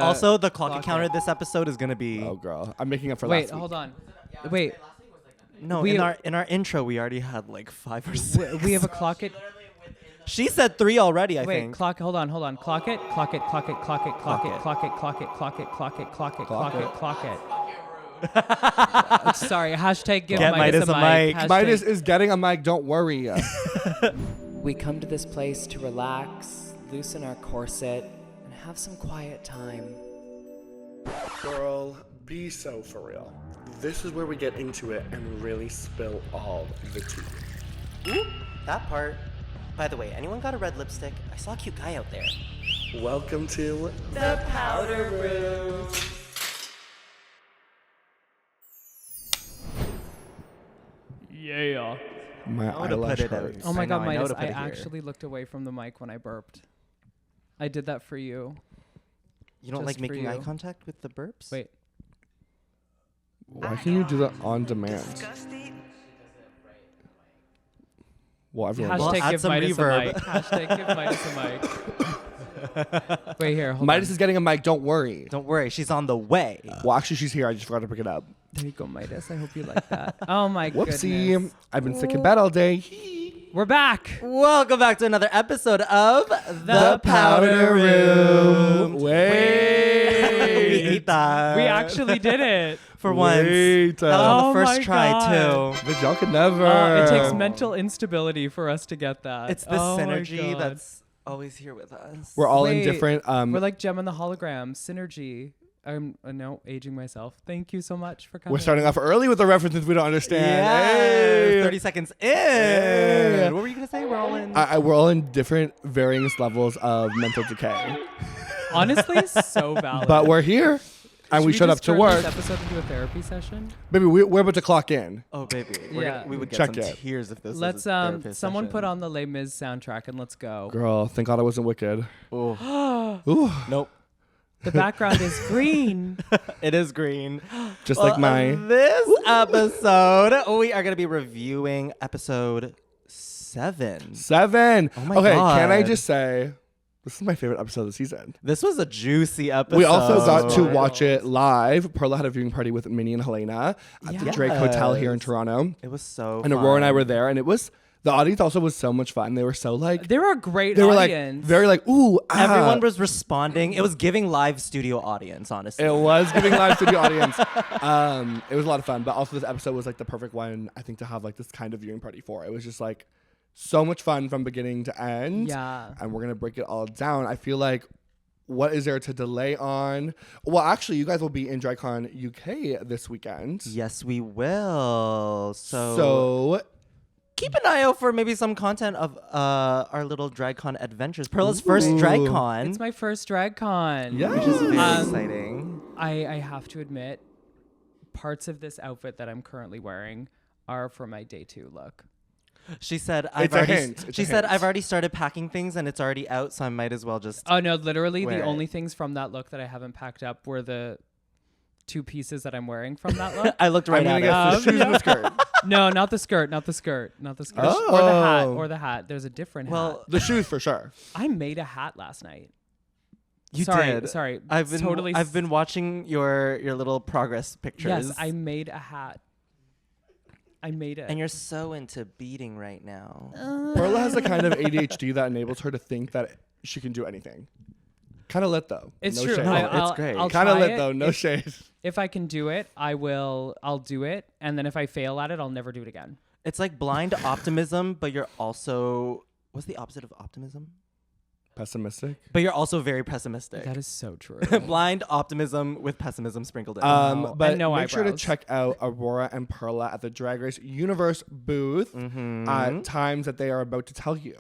the Also, the clock encounter this episode is gonna be. Oh, girl, I'm making up for Wait, last week. hold on. Wait, No, we- in our intro, we already had like 5 or 6. we have a clock it. She said 3 already. I Wait, think. clock. Hold on. Clock it. Clock it. Clock it. Clock it. Clock it. Clock it. Clock it. Clock it. Clock it. Clock it. Clock it. Clock it. Sorry. Hashtag give Get Midas a mic. Hashtag- Midas is getting a mic. Don't worry. We come to this place to relax, loosen our corset, and have some quiet time. Girl, be so for real. This is where we get into it and really spill all the tea. Ooh, that part. By the way, anyone got a red lipstick? I saw a cute guy out there. Welcome to The powder room. Yeah. my I would've eyelash put it out. hurts. Oh my I know, God, I know Midas! to put I it here. actually looked away from the mic when I burped. I did that for you. You don't Just like for making eye you. contact with the burps? Wait. Why can you do that on demand? Well, everyone Well, Hashtag add give some Midas reverb. a mic. Hashtag give Midas a mic. Wait here. Hold Midas on. is getting a mic. Don't worry. Don't worry, she's on the way. Well, actually, she's here. I just forgot to pick it up. There you go, Midas. I hope you like that. Oh my Whoopsie. goodness. I've been sick in bed all day. We're back. Welcome back to another episode of The Powder Room. Wait. We ate that. We actually did it. for once. Wait. That was on Oh the first my try God. too. But y'all could never. It takes mental instability for us to get that. It's the Oh my synergy God. that's always here with us. We're all in Wait, different. We're like Gem and the Hologram. Synergy. I'm no aging myself. Thank you so much for coming. We're starting off early with the references we don't understand. Yes, Hey. 30 seconds in. Hey. What were you gonna say? We're all in. We're all in different varying levels of mental decay. Honestly, so valid. But we're here. And Should we showed up just to turn work. This episode into a therapy session. Baby, we're about to clock in. Oh baby, Yeah. we would get Check some it. tears if this. Let's was a therapist someone session. put on the Les Mis soundtrack and let's go. Girl, thank God I wasn't wicked. Oh. Ooh, Nope. The background is green. It is green. just like my. This episode, we are gonna be reviewing episode 7. 7. Oh my okay, can I God. just say, this is my favorite episode of the season. This was a juicy episode. We also got to wild. watch it live. Perla had a viewing party with Minnie and Helena at the Drake Hotel here in Yes. Toronto. It was so. And Aurora and I were there, and it was, the audience also was so much fun. They were so like, They were a great they were like, audience. very like, ooh, ah. Everyone was responding. It was giving live studio audience, honestly. It was giving live studio audience. It was a lot of fun, but also this episode was like the perfect one, I think, to have like this kind of viewing party for. It was just like so much fun from beginning to end. Yeah. And we're gonna break it all down. I feel like, what is there to delay on? Well, actually, you guys will be in DragCon UK this weekend. Yes, we will. So Keep an eye out for maybe some content of our little DragCon adventures. Perla's first Ooh. DragCon. It's my first DragCon. Yeah. which is very Um, exciting. I have to admit, parts of this outfit that I'm currently wearing are for my day 2 look. She said, It's a hint. It's She a said, hint. I've already started packing things and it's already out, so I might as well just. Oh no, literally Wear the it. only things from that look that I haven't packed up were the 2 pieces that I'm wearing from that look. I looked right I'm gonna at get it. the shoes and the skirt. No, not the skirt, not the skirt, not the skirt. Oh. Or the hat, or the hat. There's a different hat. Well, The shoes for sure. I made a hat last night. you sorry, did. Sorry. I've been totally I've been watching your little progress pictures. Yes, I made a hat. I made it. And you're so into beating right now. Perla has a kind of ADHD that enables her to think that she can do anything. Kind of lit though. It's no true. Shade. No, I'll, it's great. I'll Kind of try lit it. though. No shade. If I can do it, I'll do it. And then if I fail at it, I'll never do it again. It's like blind optimism, but you're also what's the opposite of optimism? Pessimistic. But you're also very pessimistic. That is so true. Blind optimism with pessimism sprinkled in. Wow. But And no make sure to eyebrows. check out Aurora and Perla at the Drag Race Universe booth Mm-hmm. at times that they are about to tell you.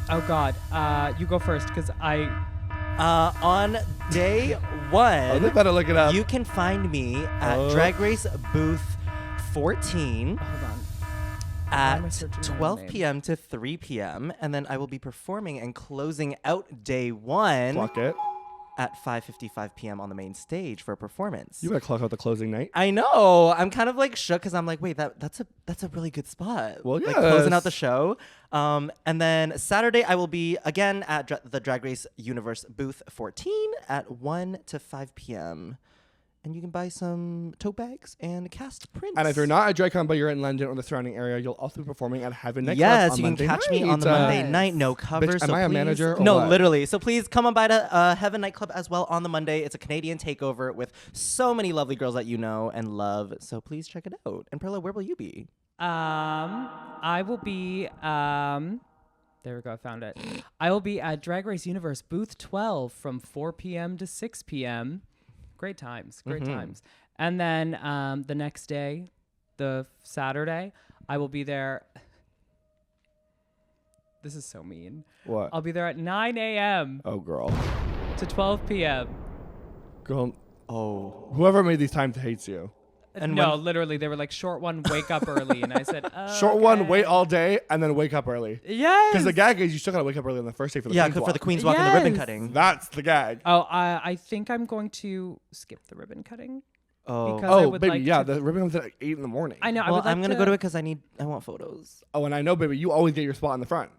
Oh God, you go first because On day Oh, they 1, better look it up. you can find me at Oh. Drag Race booth 14 hold on. am I at searching my own 12 name? p.m. to 3 p.m. And then I will be performing and closing out day 1 Clock it. at 5:55 p.m. on the main stage for a performance. You gotta clock out the closing night. I know. I'm kind of like shook because I'm like, wait, that's a really good spot. Well, like closing out yes. the show. And then Saturday I will be again at the Drag Race Universe booth 14 at 1 to 5 p.m. And you can buy some tote bags and cast prints. And if you're not at DragCon but you're in London or the surrounding area, you'll also be performing at Heaven Nightclub yes, on you can Monday catch me on the night. Monday night. No cover. Bitch, am so I a please- manager or No, what? literally. So please come on by to Heaven Nightclub as well on the Monday. It's a Canadian takeover with so many lovely girls that you know and love. So please check it out. And Perla, where will you be? I will be. There we go. I found it. I will be at Drag Race Universe booth 12 from 4 p.m. to 6 p.m. Great times. Great times. And then the next day, the Saturday, I will be there. This is so mean. What? I'll be there at 9 a.m. Oh, girl. to 12 p.m. Girl, Oh. whoever made these times hates you. And no, when- literally, they were like, short one, wake up early. And I said, Short one, "Okay." wait all day, and then wake up early. Yes. Because the gag is you still gotta wake up early on the first day for the Yeah, Queen's for the Walk. Queen's Walk and the ribbon Yes. cutting. That's the gag. Oh, I think I'm going to skip the ribbon cutting. Oh. Because I Oh, would baby, like yeah, to- the ribbon comes at like 8 in the morning. I know. I Well, would like I'm gonna go to it because I want photos. Oh, and I know, baby, you always get your spot in the front.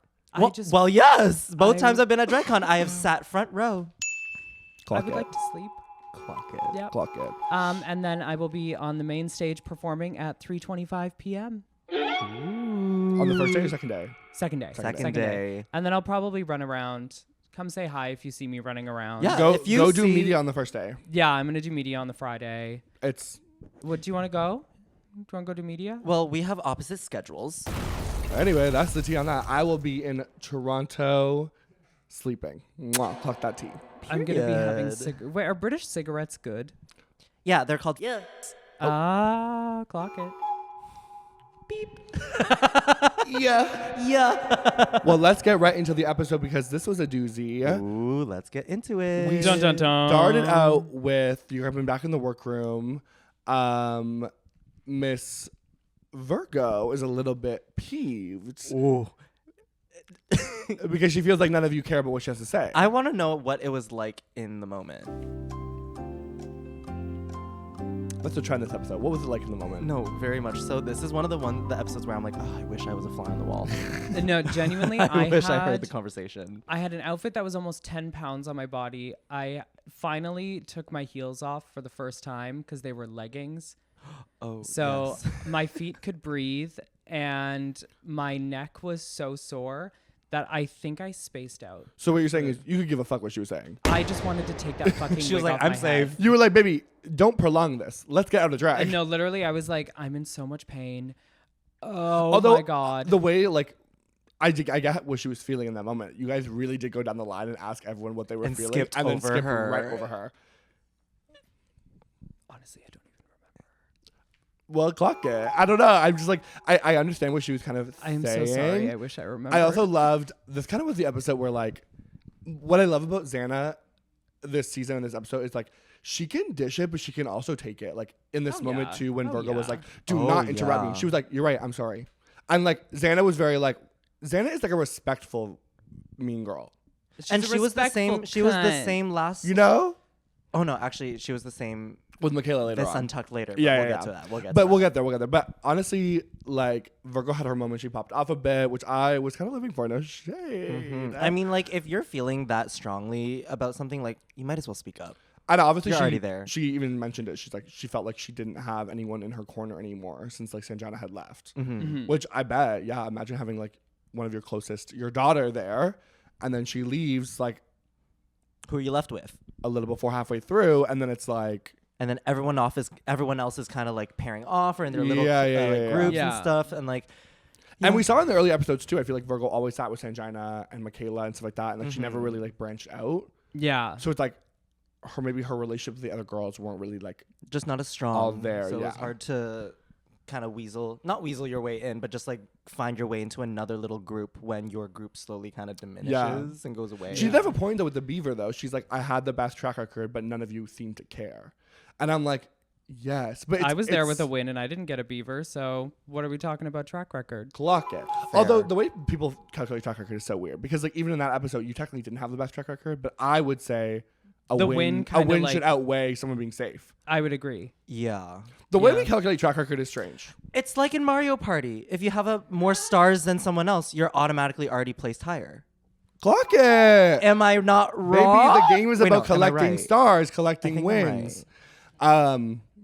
Well, yes. Both I- times I've been at DragCon, I have sat front row. I Clock would it. like to sleep. Clock it. Yeah. Clock it. And then I will be on the main stage performing at 3:25 p.m. On the first day or second day? Second day. Second day. And then I'll probably run around. Come say hi if you see me running around. Yeah. Go if you go do see- media on the first day. Yeah, I'm gonna do media on the Friday. It's What do you want to go? Do you want to go do media? Well, we have opposite schedules. anyway, that's the tea on that. I will be in Toronto sleeping. Mwah, clock that tea. I'm gonna be having Period. Wait, are British cigarettes good? Yeah, they're called. Yeah. Clock it. Yeah. Yeah. Well, let's get right into the episode because this was a doozy. Ooh, let's get into it. We Dun, dun, dun. started out with you're coming back in the workroom. Miss Virgo is a little bit peeved Ooh. because she feels like none of you care about what she has to say. I want to know what it was like in the moment. Let's try this episode. What was it like in the moment? No, very much so. This is one of the episodes where I'm like, oh, I wish I was a fly on the wall. No, genuinely, I wish I had- heard the conversation. I had an outfit that was almost 10 pounds on my body. I finally took my heels off for the first time because they were leggings. Oh, So yes. my feet could breathe and my neck was so sore that I think I spaced out. So what you're saying is you could give a fuck what she was saying. I just wanted to take that fucking She was wig like, off I'm my safe. head. You were like, baby, don't prolong this. Let's get out of drag. And no, literally, I was like, I'm in so much pain. Oh Although my God. the way like I get what she was feeling in that moment. You guys really did go down the line and ask everyone what they were And feeling, skipped and then over skipped her. right over her. Honestly, I don't even remember. Well, clock it. I don't know. I'm just like I understand what she was kind of I'm saying. so sorry. I wish I remembered. I also loved this. Kind of was the episode where like what I love about Xana this season and this episode is like she can dish it, but she can also take it. Like in this Oh, moment yeah. too, when Oh, Virgo was yeah. like, "Do Oh, not interrupt yeah. me." She was like, "You're right. I'm sorry." And like Xana was very like Xana is like a respectful mean girl. She's And a she was the respectful same. She was the cunt. same last. You know, Oh no, actually, she was the same. with Michaela later This on. Untucked later. But Yeah, we'll yeah, get to yeah. that. We'll get. But to we'll that. get there. We'll get there. But honestly, like Virgo had her moment. She popped off a bit, which I was kind of living for. No shade. Mhm. I mean, like, if you're feeling that strongly about something, like, you might as well speak up. And obviously, You're she, already there. She even mentioned it. She's like, she felt like she didn't have anyone in her corner anymore since like Sanjana had left. Mm-hmm. Which I bet, yeah. Imagine having like one of your closest, your daughter there, and then she leaves like Who are you left with? a little before halfway through, and then it's like, And then everyone else is kind of like pairing off or in their little Yeah, like, yeah. groups and Yeah. stuff, and like. and we saw in the early episodes too. I feel like Virgo always sat with Sanjana and Michaela and stuff like that, and like she never really like branched out. Yeah. So it's like maybe her relationship with the other girls weren't really like just not as strong. all there, so yeah. it's hard to kind of not weasel your way in, but just like find your way into another little group when your group slowly kind of diminishes and goes away. She did have a point though with the Beaver though. She's like, I had the best track record, but none of you seem to care. And I'm like, yes, but I was there with a it's- win and I didn't get a beaver. So what are we talking about track record? Clock it. Although the way people calculate track record is so weird because like even in that episode, you technically didn't have the best track record, but I would say The win a kinda win like- should outweigh someone being safe. I would agree. Yeah. The way Yeah. we calculate track record is strange. It's like in Mario Party. If you have more stars than someone else, you're automatically already placed higher. Clock it. Am I not wrong? Maybe the game is Wait, about no, am I collecting right? stars, I collecting think I'm wins.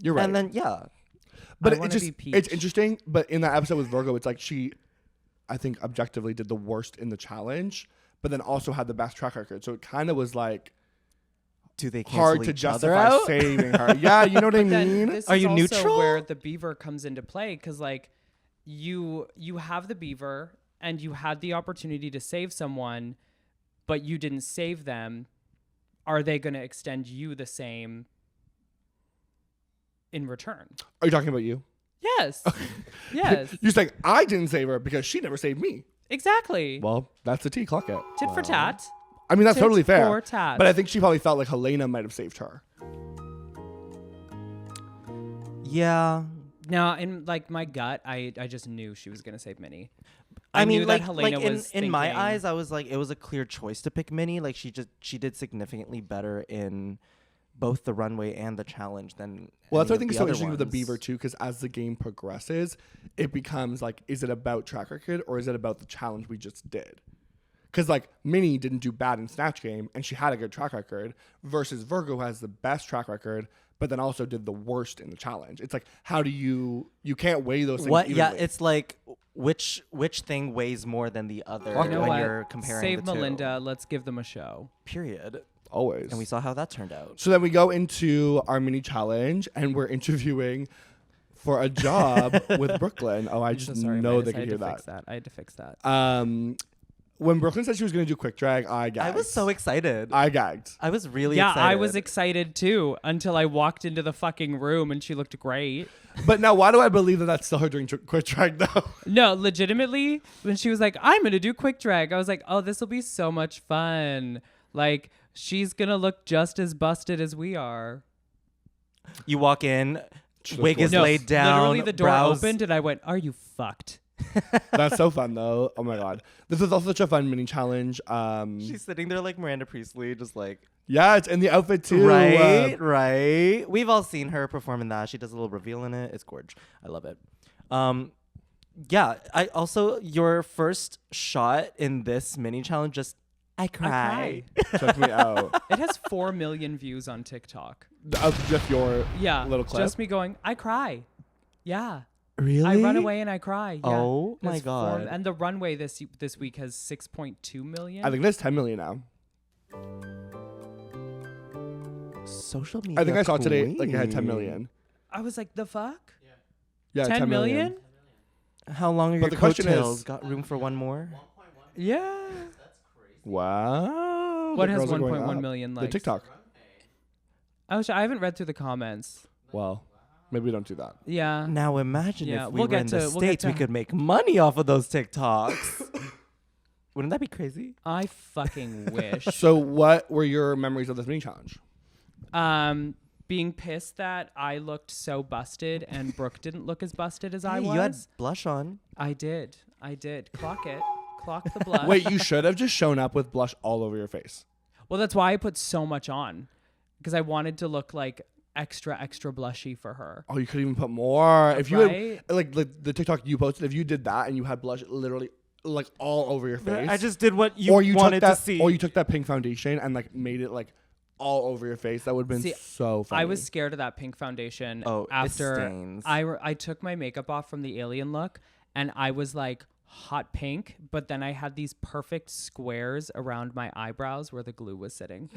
You're right. And then yeah. But I it wanna just be Peach. it's interesting. But in that episode with Virgo, it's like she, I think, objectively did the worst in the challenge, but then also had the best track record. So it kind of was like Do they cancel hard to each other justify out? saving her. Yeah, you know what I Then mean? this Are is you also neutral? where the beaver comes into play, because like you have the beaver and you had the opportunity to save someone, but you didn't save them. Are they going to extend you the same in return? Are you talking about you? Yes. Yes. You're saying I didn't save her because she never saved me. Exactly. Well, that's the T. Clock it. Tit for tat. I mean, that's Tit totally fair. for tat. But I think she probably felt like Helena might have saved her. Yeah. No, in like my gut, I just knew she was going to save Minnie. I mean, knew like, that Helena was in my thinking- eyes, I was like, it was a clear choice to pick Minnie. Like, she did significantly better in both the runway and the challenge than. Well, that's what I any think of is the so other interesting with the ones. Beaver too, because as the game progresses, it becomes like, is it about track record or is it about the challenge we just did? Because like Minnie didn't do bad in Snatch Game and she had a good track record, versus Virgo has the best track record, but then also did the worst in the challenge. It's like, how do you can't weigh those things What? Yeah, evenly. it's like which thing weighs more than the other You know when what? you're comparing Save the two. Melinda. Let's give them a show. Period. always. And we saw how that turned out. So then we go into our mini challenge and we're interviewing for a job with Brooklyn. Oh, I I'm just so sorry, know Midas. they I could had hear to that. fix that. I had to fix that. When Brooklyn said she was going to do quick drag, I gagged. I was so excited. I gagged. I was really Yeah, excited. I was excited too until I walked into the fucking room and she looked great. But now, why do I believe that that's still her doing quick drag though? No, legitimately, when she was like, I'm going to do quick drag, I was like, oh, this will be so much fun. Like, she's going to look just as busted as we are. You walk in, wig is No, laid down. Literally, the door brows. opened and I went, are you fucked? That's so fun though. Oh my god, this is also such a fun mini challenge. She's sitting there like Miranda Priestley, just like Yeah, it's in the outfit too. right, right. We've all seen her perform in that. She does a little reveal in it. It's gorge. I love it. Yeah. I also your first shot in this mini challenge. Just I cry. Check me out. It has 4 million views on TikTok. Just your Yeah, little clip. just me going, I cry. Yeah. Really? I run away and I cry. Yeah. Oh my That's God. and the runway this week has 6.2 million. I think there's 10 million now. Social media. I think I saw today like it had 10 queen. million. I was like, the fuck? Yeah, 10 million? How long are But your the question coattails? is- Got room for one more? Yeah. Wow. What the has girls are going 1.1 up. million The likes? TikTok. I haven't read through the comments. Well, maybe we don't do that. Yeah. Now imagine Yeah, if we we'll were get in the to- we'll get States, we to- could make money off of those TikToks. Wouldn't that be crazy? I fucking wish. So, what were your memories of this mini challenge? Being pissed that I looked so busted and Brooke didn't look as busted as I Hey, was. you had blush on. I did. Clock it. Clock the blush. Wait, you should have just shown up with blush all over your face. Well, that's why I put so much on, because I wanted to look like extra blushy for her. Oh, you could even put more. If you Right? had, like the TikTok you posted, if you did that and you had blush literally like all over your face. I just did what you, or you wanted took that, to see. Or you took that pink foundation and like made it like all over your face. That would have been See, so funny. I was scared of that pink foundation. Oh, it after stains. I took my makeup off from the alien look, and I was like hot pink, but then I had these perfect squares around my eyebrows where the glue was sitting.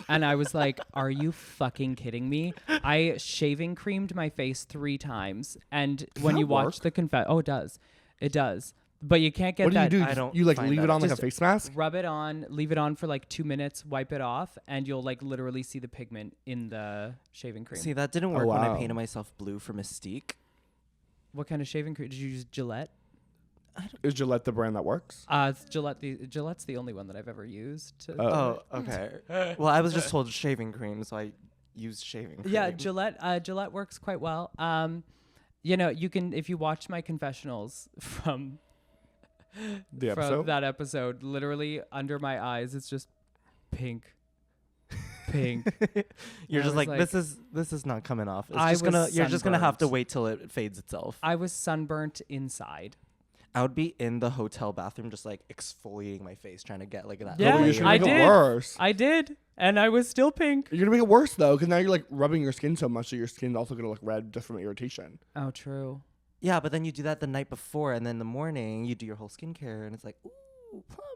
And I was like, are you fucking kidding me? I shaving creamed my face 3 times. And when that you watch work? the it does. It does. But you can't get What do that. you do? I don't You like find leave that it on like a just face mask? Rub it on, leave it on for like 2 minutes, wipe it off, and you'll like literally see the pigment in the shaving cream. See, that didn't work when wow. I painted myself blue for Mystique. What kind of shaving cream? Did you use Gillette? Is Gillette the brand that works? It's Gillette. Gillette's the only one that I've ever used. Oh, okay. Well, I was just told shaving cream, so I used shaving cream. Yeah, Gillette works quite well. You know, you can, if you watch my confessionals from The episode? that episode, literally under my eyes, it's just pink. pink. You're I just was like, this is not coming off. It's I just was you're just gonna have to sunburnt. wait till it fades itself. I was sunburnt inside. I would be in the hotel bathroom just like exfoliating my face, trying to get like that. Yeah, But layer. you're gonna I make it did. worse. I did, and I was still pink. You're gonna make it worse though, because now you're like rubbing your skin so much that your skin's also gonna look red just from irritation. Oh, true. Yeah, but then you do that the night before, and then in the morning you do your whole skincare, and it's like, ooh, plump.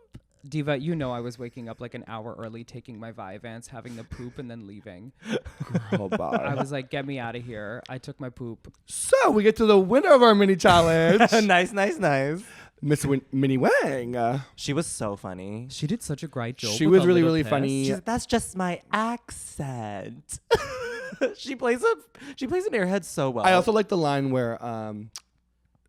Diva, you know I was waking up like an hour early, taking my Vyvanse, having the poop, and then leaving. Oh, I bye. was like, get me out of here. I took my poop. So we get to the winner of our mini challenge, nice. Miss Minnie Wang. She was so funny. She did such a great job. She with was a really, little really piss. funny. She's like, that's just my accent. she plays an airhead so well. I also like the line where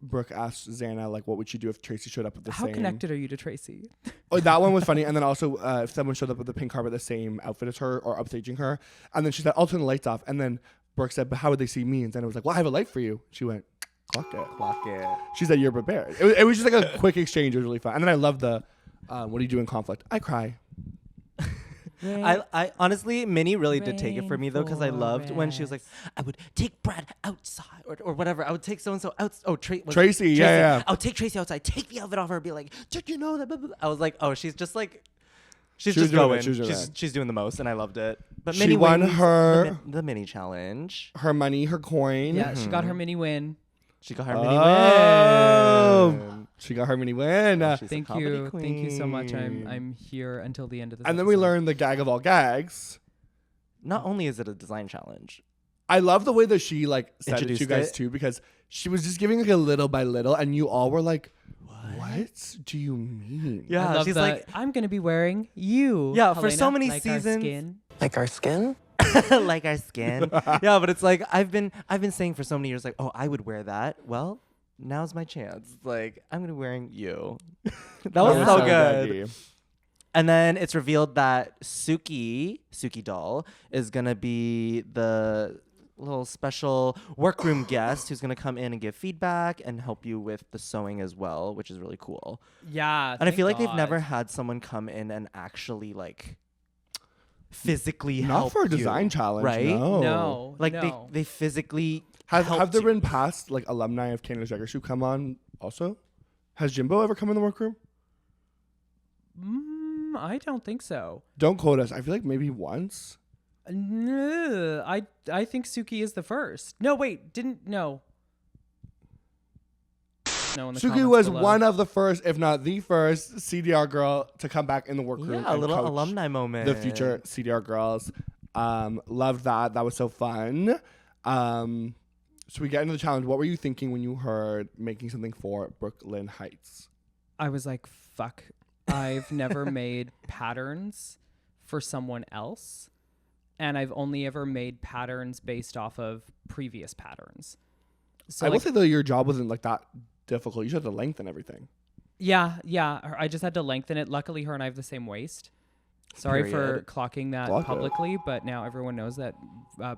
Brooke asked Xana like, what would she do if Tracy showed up with the How same? connected are you to Tracy? Oh, that one was funny. And then also, if someone showed up with the pink carpet, the same outfit as her or upstaging her, and then she said, "I'll turn the lights off." And then Brooke said, "But how would they see me?" And Xana was like, "Well, I have a light for you." She went, "Clock it." Clock it. She said, "You're prepared." It was just like a quick exchange. It was really fun. And then I love the, "What do you do in conflict?" I cry. I honestly, Minnie really did take it for me though, because I loved when she was like, I would take Brad outside or whatever. I would take so and so out. Oh, Tracy, yeah. I would take Tracy outside, take the outfit off her, and be like, "Did you know that?" Blah, blah, blah." I was like, oh, she's just like, she's She was just doing it, going. she was doing it. She's doing the most, and I loved it. But She Minnie won wins her- the mini challenge. Her money, her coin. Yeah, she got her mini win. She got her mini Oh. win. She got her mini win. She's a Thank comedy you. Thank you so much. queen. I'm here until the end of this. And then we episode. learned the gag of all gags. Not only is it a design challenge, I love the way that she like said it to you Introduced guys it. too, because she was just giving like a little by little, and you all were like, "What do you mean?" yeah, I love she's the, like, I'm gonna be wearing you. Yeah, for Helena, so many like our seasons. skin. Like our skin? like our skin. Yeah, but it's like I've been saying for so many years, like, oh, I would wear that. Well, now's my chance. Like, I'm gonna be wearing you. that was so good. gaggy. And then it's revealed that Suki Doll is gonna be the little special workroom guest who's gonna come in and give feedback and help you with the sewing as well, which is really cool. Yeah. And I feel like thank they've never God. had someone come in and actually like physically Not help for a you, design challenge, right? no. No. Like no. they physically Have helped there you. been past like alumni of Canada's Drag Race who come on also? Has Jimbo ever come in the workroom? I don't think so. Don't quote us. I feel like maybe once. No, I think Suki is the first. No, wait, didn't no. No, in the Suki comments was below. one of the first, if not the first, CDR girl to come back in the workroom. Yeah, a and little coach alumni moment. the future CDR girls. Loved that. That was so fun. So we get into the challenge. What were you thinking when you heard making something for Brooke Lynn Hytes? I was like, fuck. I've never made patterns for someone else. And I've only ever made patterns based off of previous patterns. So I will like, say though, your job wasn't like that difficult. You just had to lengthen everything. yeah. I just had to lengthen it. Luckily, her and I have the same waist. Sorry for Period. clocking that Clock it. publicly, but now everyone knows that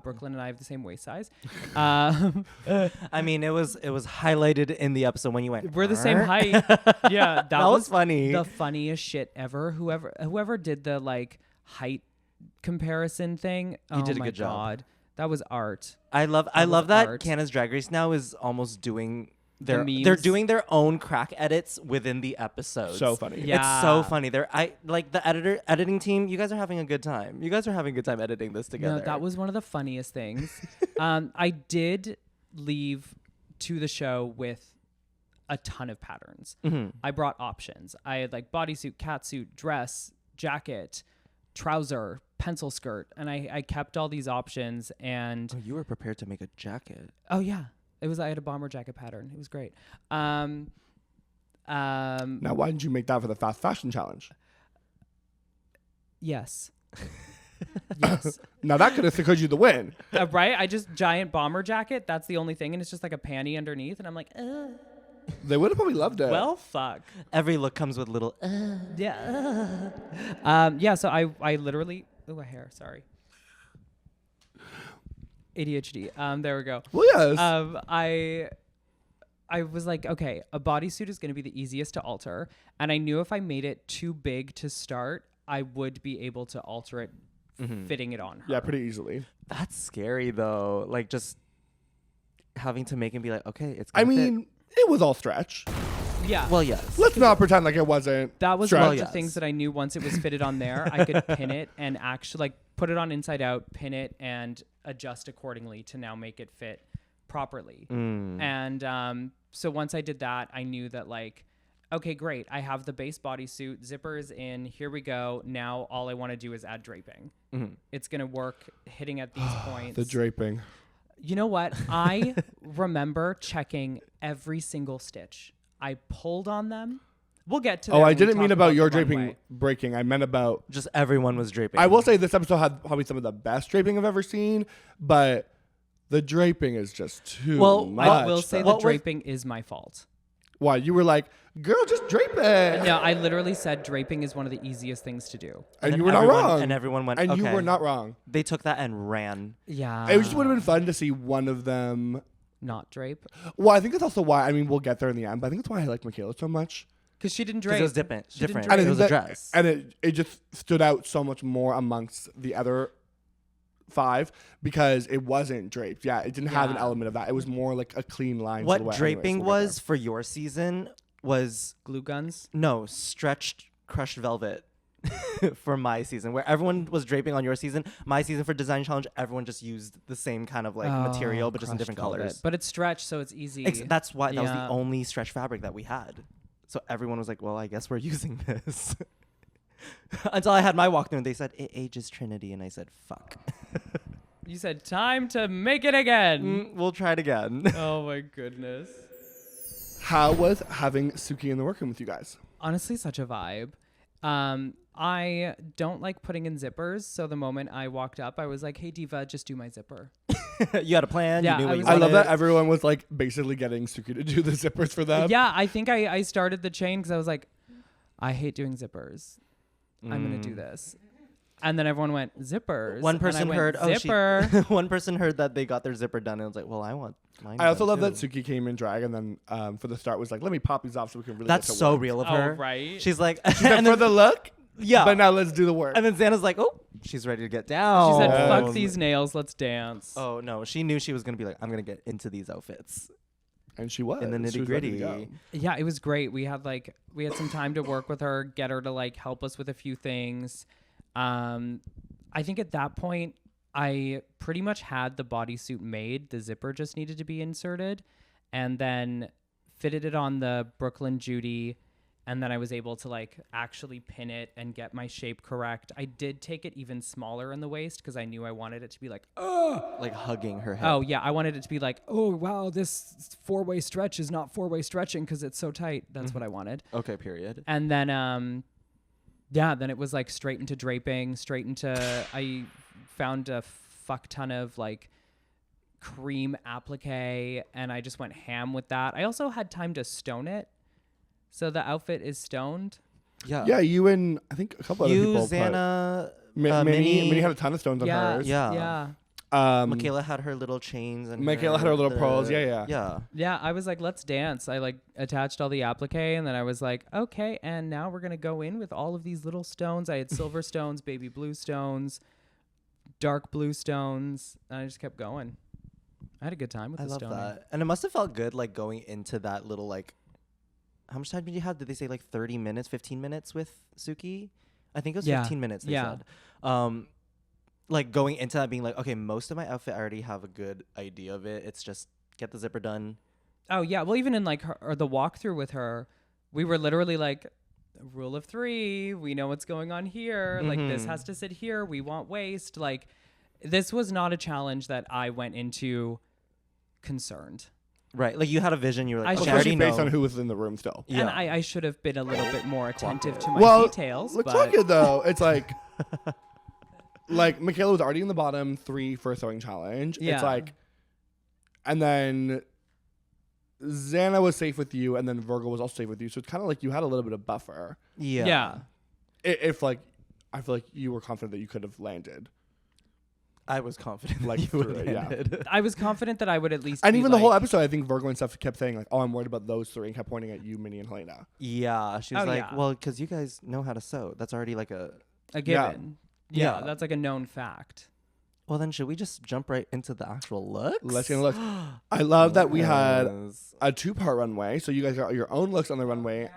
Brooklyn and I have the same waist size. I mean, it was highlighted in the episode when you went. We're the same "Huh?" height. Yeah, that was funny. The funniest shit ever. Whoever did the like height comparison thing. You did a my good job. God. That was art. I love was that art. Canada's Drag Race now is almost doing they're memes. doing their own crack edits within the episodes. So funny. Yeah. It's so funny. I like the editing team. You guys are having a good time. You guys are having a good time editing this together. No, that was one of the funniest things. I did leave to the show with a ton of patterns. I brought options. I had like bodysuit, catsuit, dress, jacket, trouser, pencil skirt, and I kept all these options. And Oh, you were prepared to make a jacket. oh yeah, I had a bomber jacket pattern. It was great. Now, why didn't you make that for the fast fashion challenge? Yes. Yes. Now that could have secured you the win. Right? I just giant bomber jacket. That's the only thing. And it's just like a panty underneath. And I'm like, They would have probably loved it. well, fuck. Every look comes with little. Yeah. Yeah. So I literally, a hair. Sorry. ADHD. There we go. Well, yes. I was like, okay, a bodysuit is going to be the easiest to alter. And I knew if I made it too big to start, I would be able to alter it fitting it on her. Yeah, pretty easily. That's scary though. Like just having to make him be like, okay, it's. I gonna fit. mean, it was all stretch. Yeah. Well, yes. Let's not pretend like it wasn't. That was stretch. one of the Yes. things that I knew once it was fitted on there, I could pin it and actually like put it on inside out, pin it and adjust accordingly to now make it fit properly. And so once I did that, I knew that like, okay, great. I have the base bodysuit, zippers in, here we go. Now all I want to do is add draping. It's going to work hitting at these points. The draping. You know what? I remember checking every single stitch. I pulled on them. We'll get to that. Oh, I when we didn't talk mean about your the draping runway. breaking. I meant about. Just everyone was draping. I will say this episode had probably some of the best draping I've ever seen, but the draping is just too much. I will say What the was- draping is my fault. Why? You were like, girl, just drape it. No, I literally said draping is one of the easiest things to do. And then you were not everyone- wrong. and everyone went, And you okay. were not wrong. They took that and ran. Yeah. It just would have been fun to see one of them. not drape. Well, I think that's also why. I mean, we'll get there in the end, but I think that's why I like Michaela so much. Because she didn't Because drape. it was different. She didn't Different. drape. I It was a think dress. And it just stood out so much more amongst the other 5 because it wasn't draped. Yeah, it didn't have an Yeah. element of that. It was more like a clean line. What silhouette. draping Anyways, we'll get was for your season was Glue guns. no stretched crushed velvet for my season, where everyone was draping on your season. My season for design challenge, everyone just used the same kind of like material, but just in crushed different velvet. colors. But it's stretched, so it's easy. That's why that was the Yeah. only stretch fabric that we had. So everyone was like, "Well, I guess we're using this." Until I had my walkthrough, and they said it ages Trinity, and I said, "Fuck." You said time to make it again. We'll try it again. Oh my goodness. How was having Suki in the workroom with you guys? Honestly, such a vibe. I don't like putting in zippers, so the moment I walked up, I was like, "Hey, Diva, just do my zipper." You had a plan. Yeah, you knew I what you was I like- love wanted. that everyone was like basically getting Suki to do the zippers for them. Yeah, I think I started the chain because I was like, I hate doing zippers. I'm gonna do this. And then everyone went zippers. One and I person went, heard, zipper. one person heard that they got their zipper done, and was like, "Well, I want mine." I also done love too." that Suki came in drag and then for the start was like, let me pop these off so we can really That's get to so work. real of Oh, her. right. She's like, She's like, and for then, the look, yeah. but now let's do the work. And then Xana's like, "Oh, she's ready to get down." She said, Oh. "Fuck these nails, let's dance." Oh no, she knew she was gonna be like, "I'm gonna get into these outfits." And she was. In the She was ready to nitty-gritty. go. Yeah, it was great. We had some time to work with her, get her to like help us with a few things. I think at that point I pretty much had the bodysuit made. The zipper just needed to be inserted, and then fitted it on the Brooklyn Judy, and then I was able to like actually pin it and get my shape correct. I did take it even smaller in the waist because I knew I wanted it to be like, Like hugging her head. oh yeah, I wanted it to be like, oh wow, this 4-way stretch is not 4-way stretching because it's so tight. That's what I wanted. Okay. Period. And then yeah, then it was like straight into draping, straight into I found a fuck ton of like cream applique, and I just went ham with that. I also had time to stone it, so the outfit is stoned. Yeah. Yeah, you and I think a couple other You, people. Xana, Minnie had a ton of stones on Yeah, hers. Yeah. yeah, Michaela had her little chains, and Michaela had her little pearls. Yeah. Yeah. yeah. I was like, let's dance. I like attached all the applique, and then I was like, okay, and now we're gonna go in with all of these little stones. I had silver stones, baby blue stones, dark blue stones, and I just kept going. I had a good time with I the love stoning. that. And it must have felt good, like going into that little like. How much time did you have? Did they say like 30 minutes, 15 minutes with Suki? I think it was Yeah. 15 minutes. They Yeah. said. Like going into that being like, okay, most of my outfit I already have a good idea of it. It's just get the zipper done. Oh yeah, well even in like her, or the walkthrough with her, we were literally like, rule of 3. We know what's going on here. Like this has to sit here. We want waist. Like this was not a challenge that I went into concerned. Right. Like you had a vision. You were like, I okay, should- I already Especially based know. on who was in the room still. Yeah. And I should have been a little bit more attentive to my Well, details. let's but talk it though. It's like Michaela was already in the bottom 3 for a sewing challenge. Yeah. It's like, and then Xana was safe with you, and then Virgo was also safe with you. So it's kind of like you had a little bit of buffer. Yeah. yeah. If like, I feel like you were confident that you could have landed. I was confident Like, like you would through have it, yeah. landed. I was confident that I would at least And be even the whole like- episode, I think Virgo and stuff kept saying like, "Oh, I'm worried about those 3," and kept pointing at you, Minnie, and Helena. Yeah. She was Oh, like, yeah. well, because you guys know how to sew. That's already like a. a Yeah. given. Yeah, Yeah. that's like a known fact. Well, then should we just jump right into the actual looks? Let's get look. I love that we had Yes. a 2-part runway. So you guys got your own looks on the runway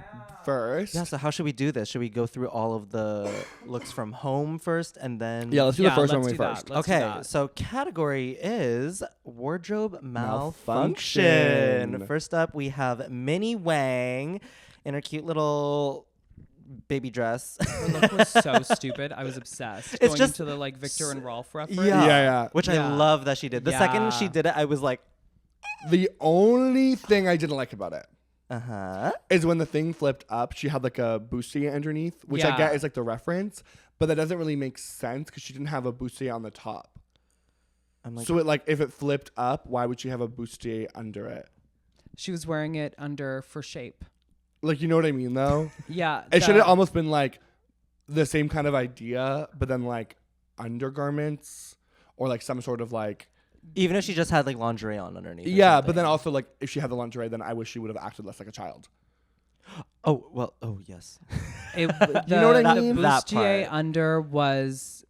first. Yeah, so how should we do this? Should we go through all of the looks from home first and then... Yeah, let's do the first let's runway do that. first. Let's do Okay, that. so category is wardrobe Malfunction. malfunction. First up, we have Minnie Wang in her cute little baby dress. Her look was so stupid. I was obsessed. It's Going just into the like Victor and Rolf reference. Yeah. Which I Yeah. love that she did. The second she Yeah. did it, I was like, The only thing I didn't like about it uh-huh. is when the thing flipped up, she had like a bustier underneath, which I Yeah. get is like the reference, but that doesn't really make sense because she didn't have a bustier on the top. I'm like, So it like if it flipped up, why would she have a bustier under it? She was wearing it under for shape. Like, you know what I mean though? Yeah. It should have almost been like the same kind of idea, but then like undergarments or like some sort of like even if she just had like lingerie on underneath. or yeah, but something. then also like if she had the lingerie, then I wish she would have acted less like a child. Oh, well, oh, yes. It, You know what I mean? The That bustier part. under was.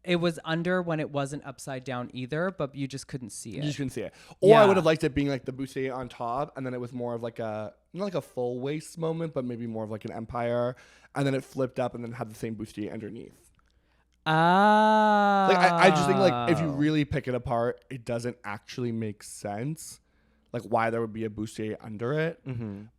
It was under when it wasn't upside down either, but you just couldn't see You it. just couldn't see it. Or I Yeah. would have liked it being like the bustier on top, and then it was more of like a not like a full waist moment, but maybe more of like an empire, and then it flipped up and then had the same bustier underneath. Ah. Like I just think like if you really pick it apart, it doesn't actually make sense, like why there would be a bustier under it.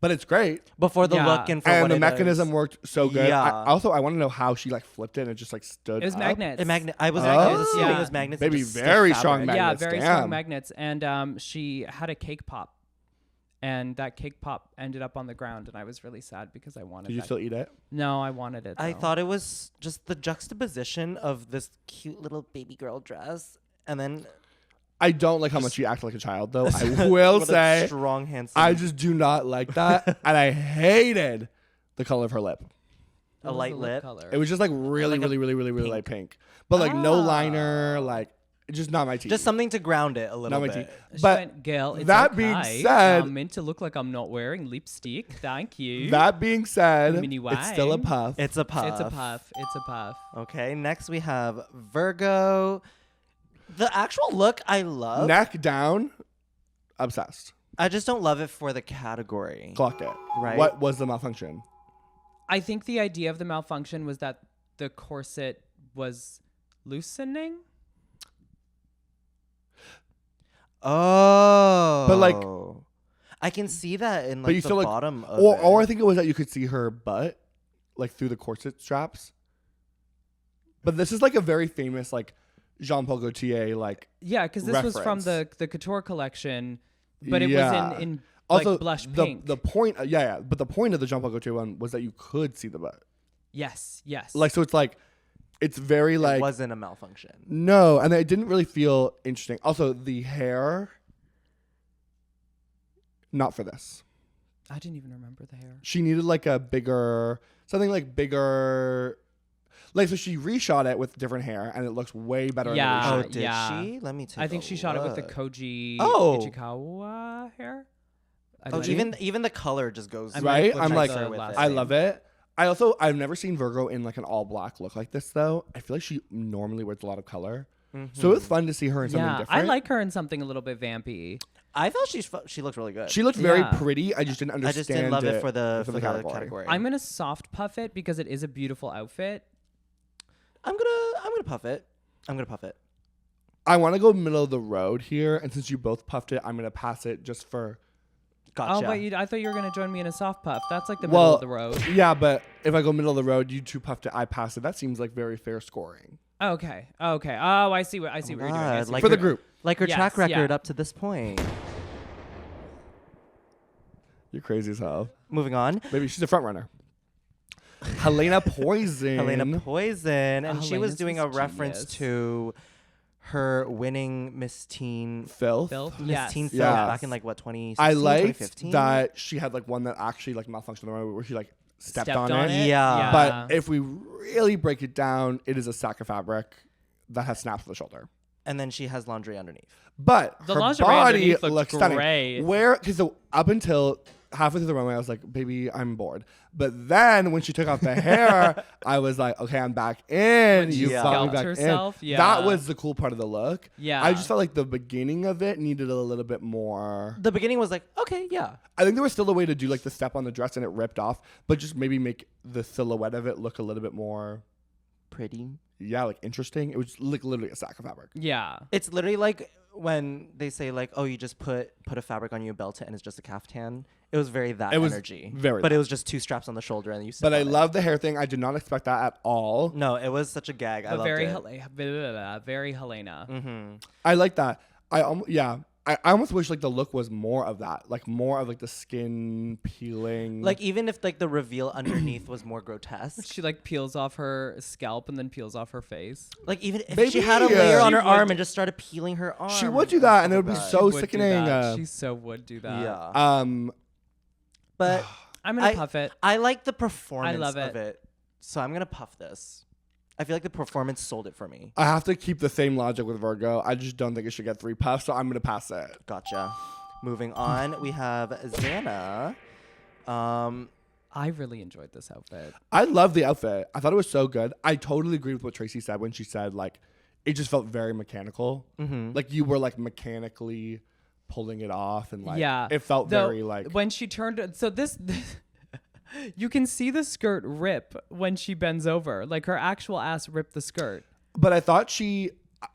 But it's great, Before the Yeah. look and for and what the it mechanism is. worked so good. Yeah. I want to know how she like flipped it and it just like stood. It was up. magnets. I was Oh. assuming Yeah. it was magnets. Baby, and just stiff very strong fabric. magnets. Yeah, very damn. strong magnets. And she had a cake pop. And that cake pop ended up on the ground, and I was really sad because I wanted Did you that. still eat it? No, I wanted it. I though. thought it was just the juxtaposition of this cute little baby girl dress, and then I don't like how much she acted like a child, though. I will with a say, strong handsome. I just do not like that, and I hated the color of her lip. What was light the lip. color? It was just like really, Like a really light pink, but like no Ah. liner, like just not my tea. just something to ground it a little not my bit. tea. She But went, Gail, it's that okay. being said- I'm meant to look like I'm not wearing lipstick. Thank you. that being said, Mini it's still a wang. puff. It's a puff. It's a puff. It's a puff. Okay, next we have Virgo. The actual look I love. Neck down, obsessed. I just don't love it for the category. Clock it. Right. What was the malfunction? I think the idea of the malfunction was that the corset was loosening. Oh. But, like- I can see that in But you like the still, like- bottom of Or I it. think it was that you could see her butt, like through the corset straps. But this is like a very famous like Jean Paul Gaultier like. Yeah, because this was from Reference. the couture collection, but it Yeah. was in Also, like blush the pink. the point, yeah, but the point of the Jean Paul Gaultier one was that you could see the butt. yes. Like, so it's like, it's very It like wasn't a malfunction. no, and it didn't really feel interesting. Also, the hair, not for this. I didn't even remember the hair. She needed like a bigger, something like bigger. Like, so she reshot it with different hair, and it looks way better. Yeah. In Oh, the reshoot. did yeah. she? Let me take I think a she shot it with the look. Koji Oh. Ichikawa hair. I Oh, believe. even the color just goes I'm Right? like, I'm like, the with last it. I name. love it. I've never seen Virgo in like an all black look like this though. I feel like she normally wears a lot of color, so it's fun to see her in something Yeah, different. I like her in something a little bit vampy. I felt she looked really good. She looked very Yeah. pretty. I just didn't I understand. just didn't love it for the category. I'm gonna soft puff it because it is a beautiful outfit. I'm gonna puff it. I'm gonna puff it. I want to go middle of the road here, and since you both puffed it, I'm gonna pass it just for. Gotcha. Oh, but I thought you were gonna join me in a soft puff. That's like the Well, middle of the road. Yeah, but if I go middle of the road, you two puffed it, I passed it. That seems like very fair scoring Okay. Okay. Oh, I see what you're doing. I God, see like for what the you're doing. group. like her Yes, track record yeah. up to this point. You're crazy as hell. Moving on. Maybe she's a front runner. Helena Poison. Helena Poison, and she was Helena's doing is a reference genius. to her winning Miss Teen Filth. Filth? Miss Yes. Teen Filth Yes. back in like what 2016, I liked 2015? that she had like one that actually like malfunctioned on the road where she like stepped on it. Yeah. But if we really break it down, it is a sack of fabric that has snaps on the shoulder. And then she has lingerie underneath. But The her lingerie body underneath looked looks stunning. great. Because up until halfway through the runway, I was like, baby, I'm bored. But then when she took off the hair, I was like, okay, I'm back in. When she You got me scalped back herself? in. Yeah. That was the cool part of the look. Yeah. I just felt like the beginning of it needed a little bit more. The beginning was like, okay, yeah. I think there was still a way to do like the step on the dress and it ripped off, but just maybe make the silhouette of it look a little bit more, Pretty. yeah, like interesting. It was like literally a sack of fabric. Yeah. It's literally like when they say like, oh, you just put a fabric on you, belt it, and it's just a caftan. It was very that It was energy. very But that. it was just 2 straps on the shoulder and you sit But I on it. love the hair thing. I did not expect that at all. No, it was such a gag. I But loved very, it. very Helena. Mm-hmm. I like that. I almost wish like the look was more of that, like more of like the skin peeling. Like even if like the reveal underneath was more grotesque. She like peels off her scalp and then peels off her face. Like even if Maybe, she had a layer on She her would- arm and just started peeling her arm. she would do that, and it would be bad. so Would do sickening. that. She so would do that. Yeah. But I'm gonna I- puff it. I like the performance love of it. So I'm gonna puff this. I feel like the performance sold it for me. I have to keep the same logic with Virgo. I just don't think it should get 3 puffs, so I'm gonna pass it. Gotcha. Moving on, we have Xana. I really enjoyed this outfit. I love the outfit. I thought it was so good. I totally agree with what Tracy said when she said like it just felt very mechanical. Mm-hmm. Like you were like mechanically pulling it off, and like Yeah. it felt Though, very like when she turned. So this you can see the skirt rip when she bends over. Like her actual ass ripped the skirt. But I thought she,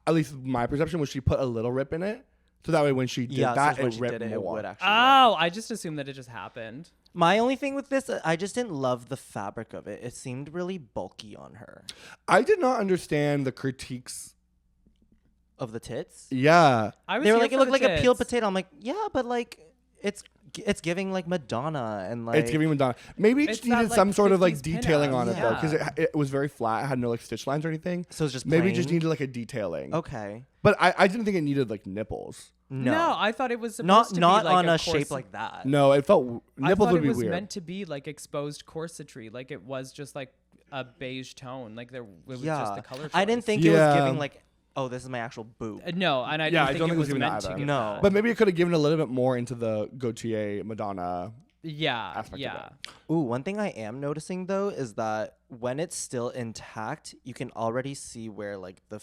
at least my perception was she put a little rip in it, so that way when she did that, when it she ripped did it, more. it would actually. Oh, I just assumed that it just happened. My only thing with this, I just didn't love the fabric of it. It seemed really bulky on her. I did not understand the critiques. Of the tits? Yeah, I was They were here like, it for looked the like a peeled tits. potato. I'm like, yeah, but like, it's giving like Madonna and like. it's giving Madonna. Maybe it It's just that, nethough like, some sort of like 50s detailing pinup. on it though, Yeah. because it was very flat. It had no like stitch lines or anything. So it's just Maybe it just plain? needed like a detailing. Okay. But I didn't think it needed like nipples. No. I thought it was supposed to Not be like on a corset- shape like that. No, it felt I nipples thought would it be was weird. meant to be like exposed corsetry. Like it was just like a beige tone. Like it was Yeah. just the color. I didn't choice. think it was Yeah. giving like, oh, this is my actual boob. No, and I Yeah, I didn't don't think it was giving meant that to. either. Give No. that. But maybe it could have given a little bit more into the Gautier Madonna. yeah, aspect of yeah. it. Ooh, one thing I am noticing though is that when it's still intact, you can already see where like the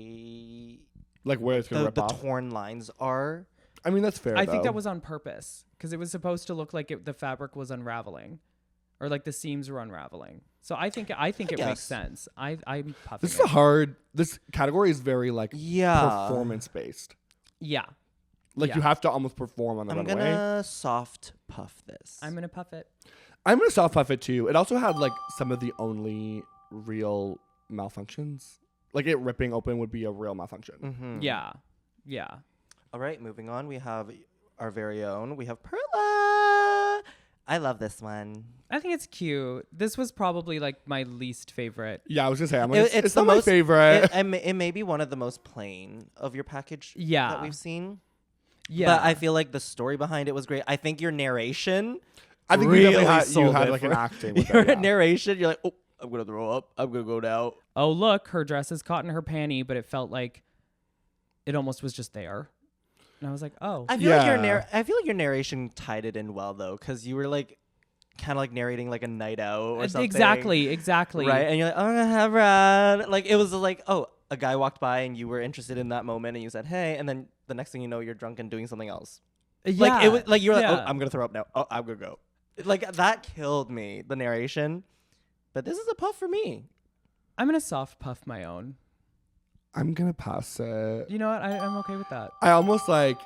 fray, Like where it's gonna the rip off. torn lines are. I mean that's fair. I think though. that was on purpose because it was supposed to look like the fabric was unraveling, or like the seams were unraveling. So I think it makes guess. sense. I'm puffing. This is it. a hard. This category is very like Yeah. performance based. Yeah, Like Yeah. you have to almost perform on the I'm runway. gonna soft puff this. I'm gonna puff it. I'm gonna soft puff it too. It also had like some of the only real malfunctions. Like it ripping open would be a real malfunction. Mhm. Yeah, yeah. All right, moving on. We have our very own. We have Perla. I love this one. I think it's cute. This was probably like my least favorite. Yeah, I was gonna say I'm like, it's the not my most favorite. It may be one of the most plain of your package Yeah. that we've seen. Yeah, But I feel like the story behind it was great. I think your narration. I think really you definitely had, sold it like an for- acting with Your it, yeah. narration, you're like, oh, I'm gonna throw up. I'm gonna go now. oh look, her dress is caught in her panty, but it felt like it almost was just there. And I was like, oh, I feel like Yeah. I feel like your narration tied it in well though, because you were like, kind of like narrating like a night out or something. exactly. Right, and you're like, oh, I'm gonna have run. Like it was like, oh, a guy walked by and you were interested in that moment and you said, hey, and then the next thing you know, you're drunk and doing something else. Yeah, Like it was like you were like, yeah. oh, I'm gonna throw up now. Oh, I'm gonna go. Like that killed me, the narration. But this is a puff for me. I'm gonna soft puff my own. I'm gonna pass it. You know what? I'm okay with that. I almost like.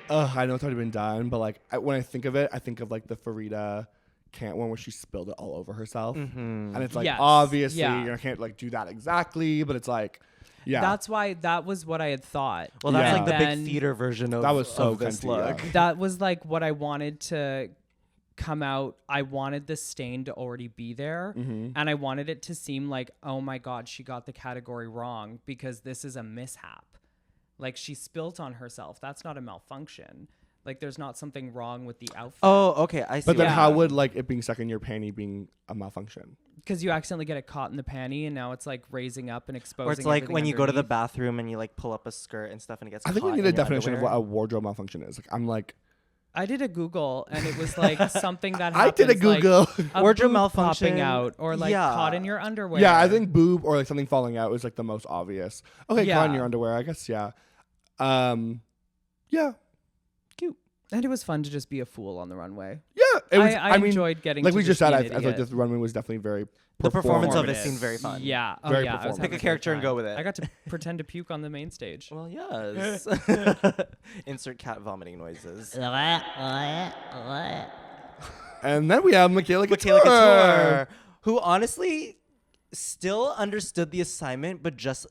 I know it's already been done, but like when I think of it, I think of like the Farida Kant one where she spilled it all over herself, and it's like Yes, obviously yeah. you can't like do that exactly, but it's like, yeah, That's why that was what I had thought. Well, that's Yeah. like the Then big theater version of That was so of this cunty, look. yeah. that was like what I wanted to come out. I wanted the stain to already be there, and I wanted it to seem like, oh my god, she got the category wrong because this is a mishap. Like she spilt on herself. That's not a malfunction. Like there's not something wrong with the outfit. Oh, okay. I see. But then Yeah. how would like it being stuck in your panty being a malfunction? Because you accidentally get it caught in the panty and now it's like raising up and exposing. Or it's like everything when you go to the underneath. bathroom and you like pull up a skirt and stuff and it gets I think we caught need in a your definition of underwear. what a wardrobe malfunction is. Like I'm like, I did a Google and it was like something that I happens. did a Google. Like a Wardrobe boob malfunction, popping out or like yeah. caught in your underwear. Yeah, I think boob or like something falling out is like the most obvious. Okay, caught in Yeah. your underwear. I guess yeah. Yeah, Cute. And it was fun to just be a fool on the runway. yeah. It was. I mean, enjoyed getting like to we just be said. an I feel like idiot. this runway was definitely very. The performance of it Performative. seemed very fun. Yeah. Oh Very yeah. I was performative. having Pick a great character and time. go with it. I got to pretend to puke on the main stage. Well, yes. Insert cat vomiting noises. And then we have Michaela Michaela Couture. Couture, who honestly still understood the assignment, but just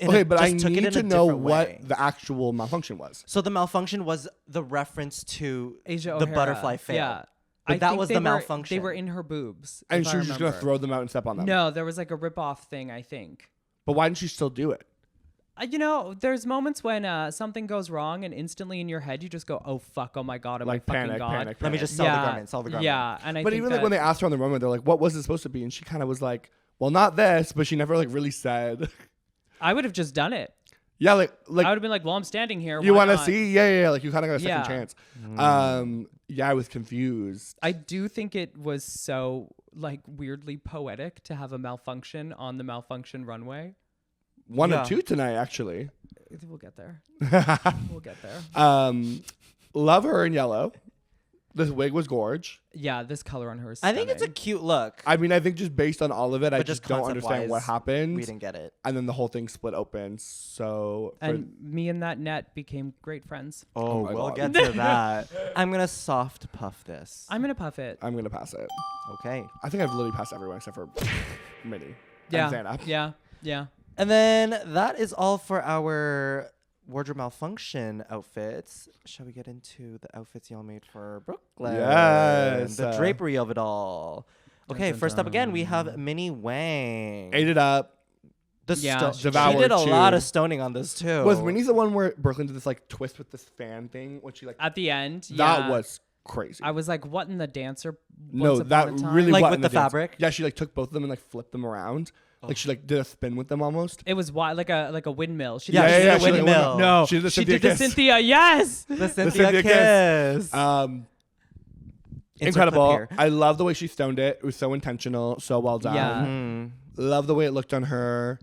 Okay, but I just took it need in to a know different what way. the actual malfunction was. So the malfunction was the reference to Asia the O'Hara. butterfly fail. Yeah. But I that think was they the were- malfunction. They were in her boobs. And if she I was just going to remember. throw them out and step on them. No, there was like a rip-off thing, I think. But why didn't she still do it? You know, there's moments when something goes wrong and instantly in your head you just go, oh, fuck, oh my God, oh Like my fucking panic, God. panic, Let me panic. just sell the garment. Sell the garment. Yeah, and I But think even that, like when they asked her on the runway, they're like, "What was it supposed to be?" And she kind of was like, "Well, not this," but she never like really said. I would have just done it. Yeah, like I would like have been like, well, I'm standing here. you why want to not? see? Yeah. Like you kind of got a second Yeah. chance. Mm. Yeah, I was confused. I do think it was so like weirdly poetic to have a malfunction on the malfunction runway. One Yeah. or two tonight, actually. We'll get there. We'll get there. Love her in yellow. This wig was gorge. Yeah, this color on her is I think it's a stunning. cute look. I mean, I think just based on all of it, I But just just don't understand what concept-wise, happened. We didn't get it. And then the whole thing split open. So for- And me and that net became great friends. Oh, my we'll God. get to that. I'm gonna soft puff this. I'm gonna puff it. I'm gonna pass it. Okay. I think I've literally passed everyone except for Minnie Yeah, and Xana. yeah. And then that is all for our wardrobe malfunction outfits. Shall we get into the outfits y'all made for Brooklyn? Yes. The drapery of it all. Okay, dun, first up again, we have dun. Minnie Wang. Ate it up. Yeah, She devoured did a too. lot of stoning on this too. Was Minnie's the one where Brooklyn did this like twist with this fan thing when she like At the end, that yeah. was crazy. I was like, what in the dancer? No, Once that Upon a Time? really Like what with in the dance. fabric? Yeah, she like took both of them and like flipped them around. Like she like did a spin with them almost. It was like a windmill. She Yeah, did she the did a she did windmill. No, She did the she Cynthia did the kiss. Cynthia. Yes. the Cynthia Cynthia kiss. kiss? Insert clip Incredible. here. I love the way she stoned it. It was so intentional, so well done. Yeah. Mhm. Love the way it looked on her.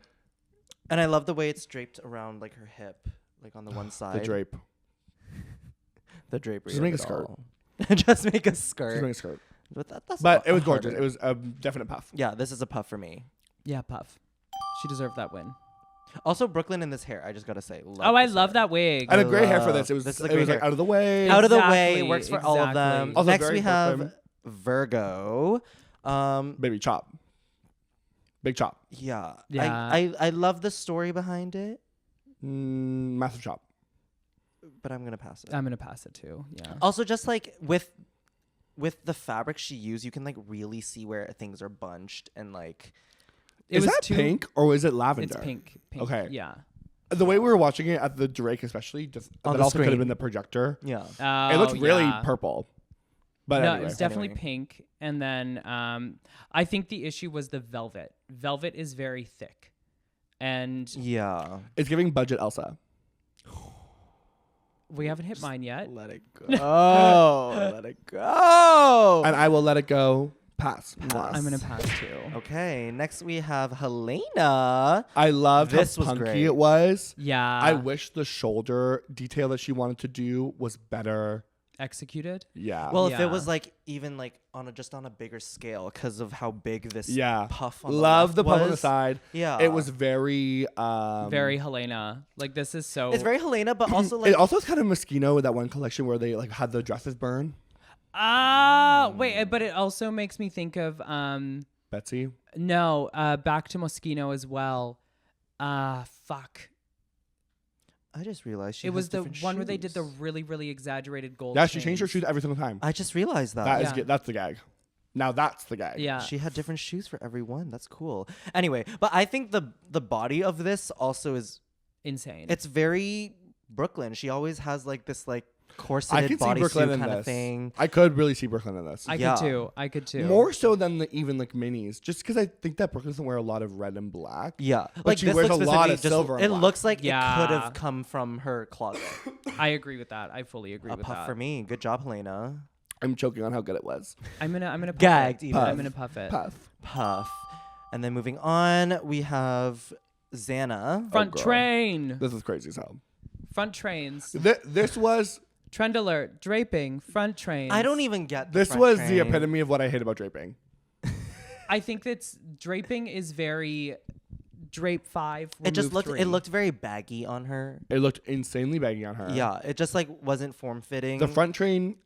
And I love the way it's draped around like her hip, like on the one side. The drape. The drapery. Just of make a it skirt. all. Just make a She's skirt. wearing a skirt. But that's But a it was harder- gorgeous. It was a definite puff. Yeah, this is a puff for me. Yeah, Puff. She deserved that win. Also, Brooklyn in this hair, I just gotta say. I love that wig. And a great hair for love- this. It was this is a it great was like hair. out of the way. Out of the way, Exactly, works for all of them. exactly. Also Next very we have Brooklyn. Virgo. Baby chop. Big chop. Yeah. Yeah. I love the story behind it, Massive chop. but I'm gonna pass it. I'm gonna pass it too. Yeah. Also, just like with the fabric she used, you can like really see where things are bunched and like. It Is was that too, pink or is it lavender? It's pink. Okay. Yeah. The way we were watching it at the Drake, especially, just On that the also could have screen. been the projector. Yeah. It looked really yeah. purple. But No, anyway. it's definitely Anyway. pink. And then I think the issue was the velvet. Velvet is very thick. And Yeah. It's giving budget Elsa. we haven't hit mine yet. Let it go. Let it go. And I will let it go. Pass. I'm gonna pass too. Okay. Next we have Helena. I loved This how was punky great. it was. Yeah. I wish the shoulder detail that she wanted to do was better. Executed. Yeah. Well, if Yeah. it was like even like on a bigger scale because of how big this yeah. puff on Love the the left puff on the was. side. Yeah. It was very Very Helena. Like this is so. It's very Helena, but also like it also is kind of Moschino with that one collection where they like had the dresses burn. Wait, but it also makes me think of Betsy. no, back to Moschino as well. Fuck. I just realized she It has was the different one where they did the shoes. really, really exaggerated gold. Yeah, she changed her chains. shoes every single time. I just realized that. That is Yeah. that's the gag. Now that's the gag. Yeah. She had different shoes for every one. That's cool. Anyway, but I think the body of this also is Insane. it's very Brooklyn. She always has like this like corseted I could see Brooke Lynn bodysuit in kind this. of thing. I could really see Brooke Lynn in this. I could too. More so than even like minis, just because I think that Brooke doesn't wear a lot of red and black. Yeah, But she this wears looks a lot specifically of silver and It black. looks like it could Yeah. have come from her closet. I agree with that. I fully agree A with puff that. for me. Good job, Helena. I'm choking on how good it was. I'm gonna puff Gagged it. even. I'm gonna puff it. Puff. Puff. And then moving on, we have Xana. Front girl. train. This is crazy as hell. Front trains. This was Trend alert. Draping. Front trains. I don't even get the this front was train. the epitome of what I hate about draping. I think that's draping is very drape 5. It just remove looked. 3. It looked very baggy on her. It looked insanely baggy on her. Yeah, it just like wasn't form fitting. The front train.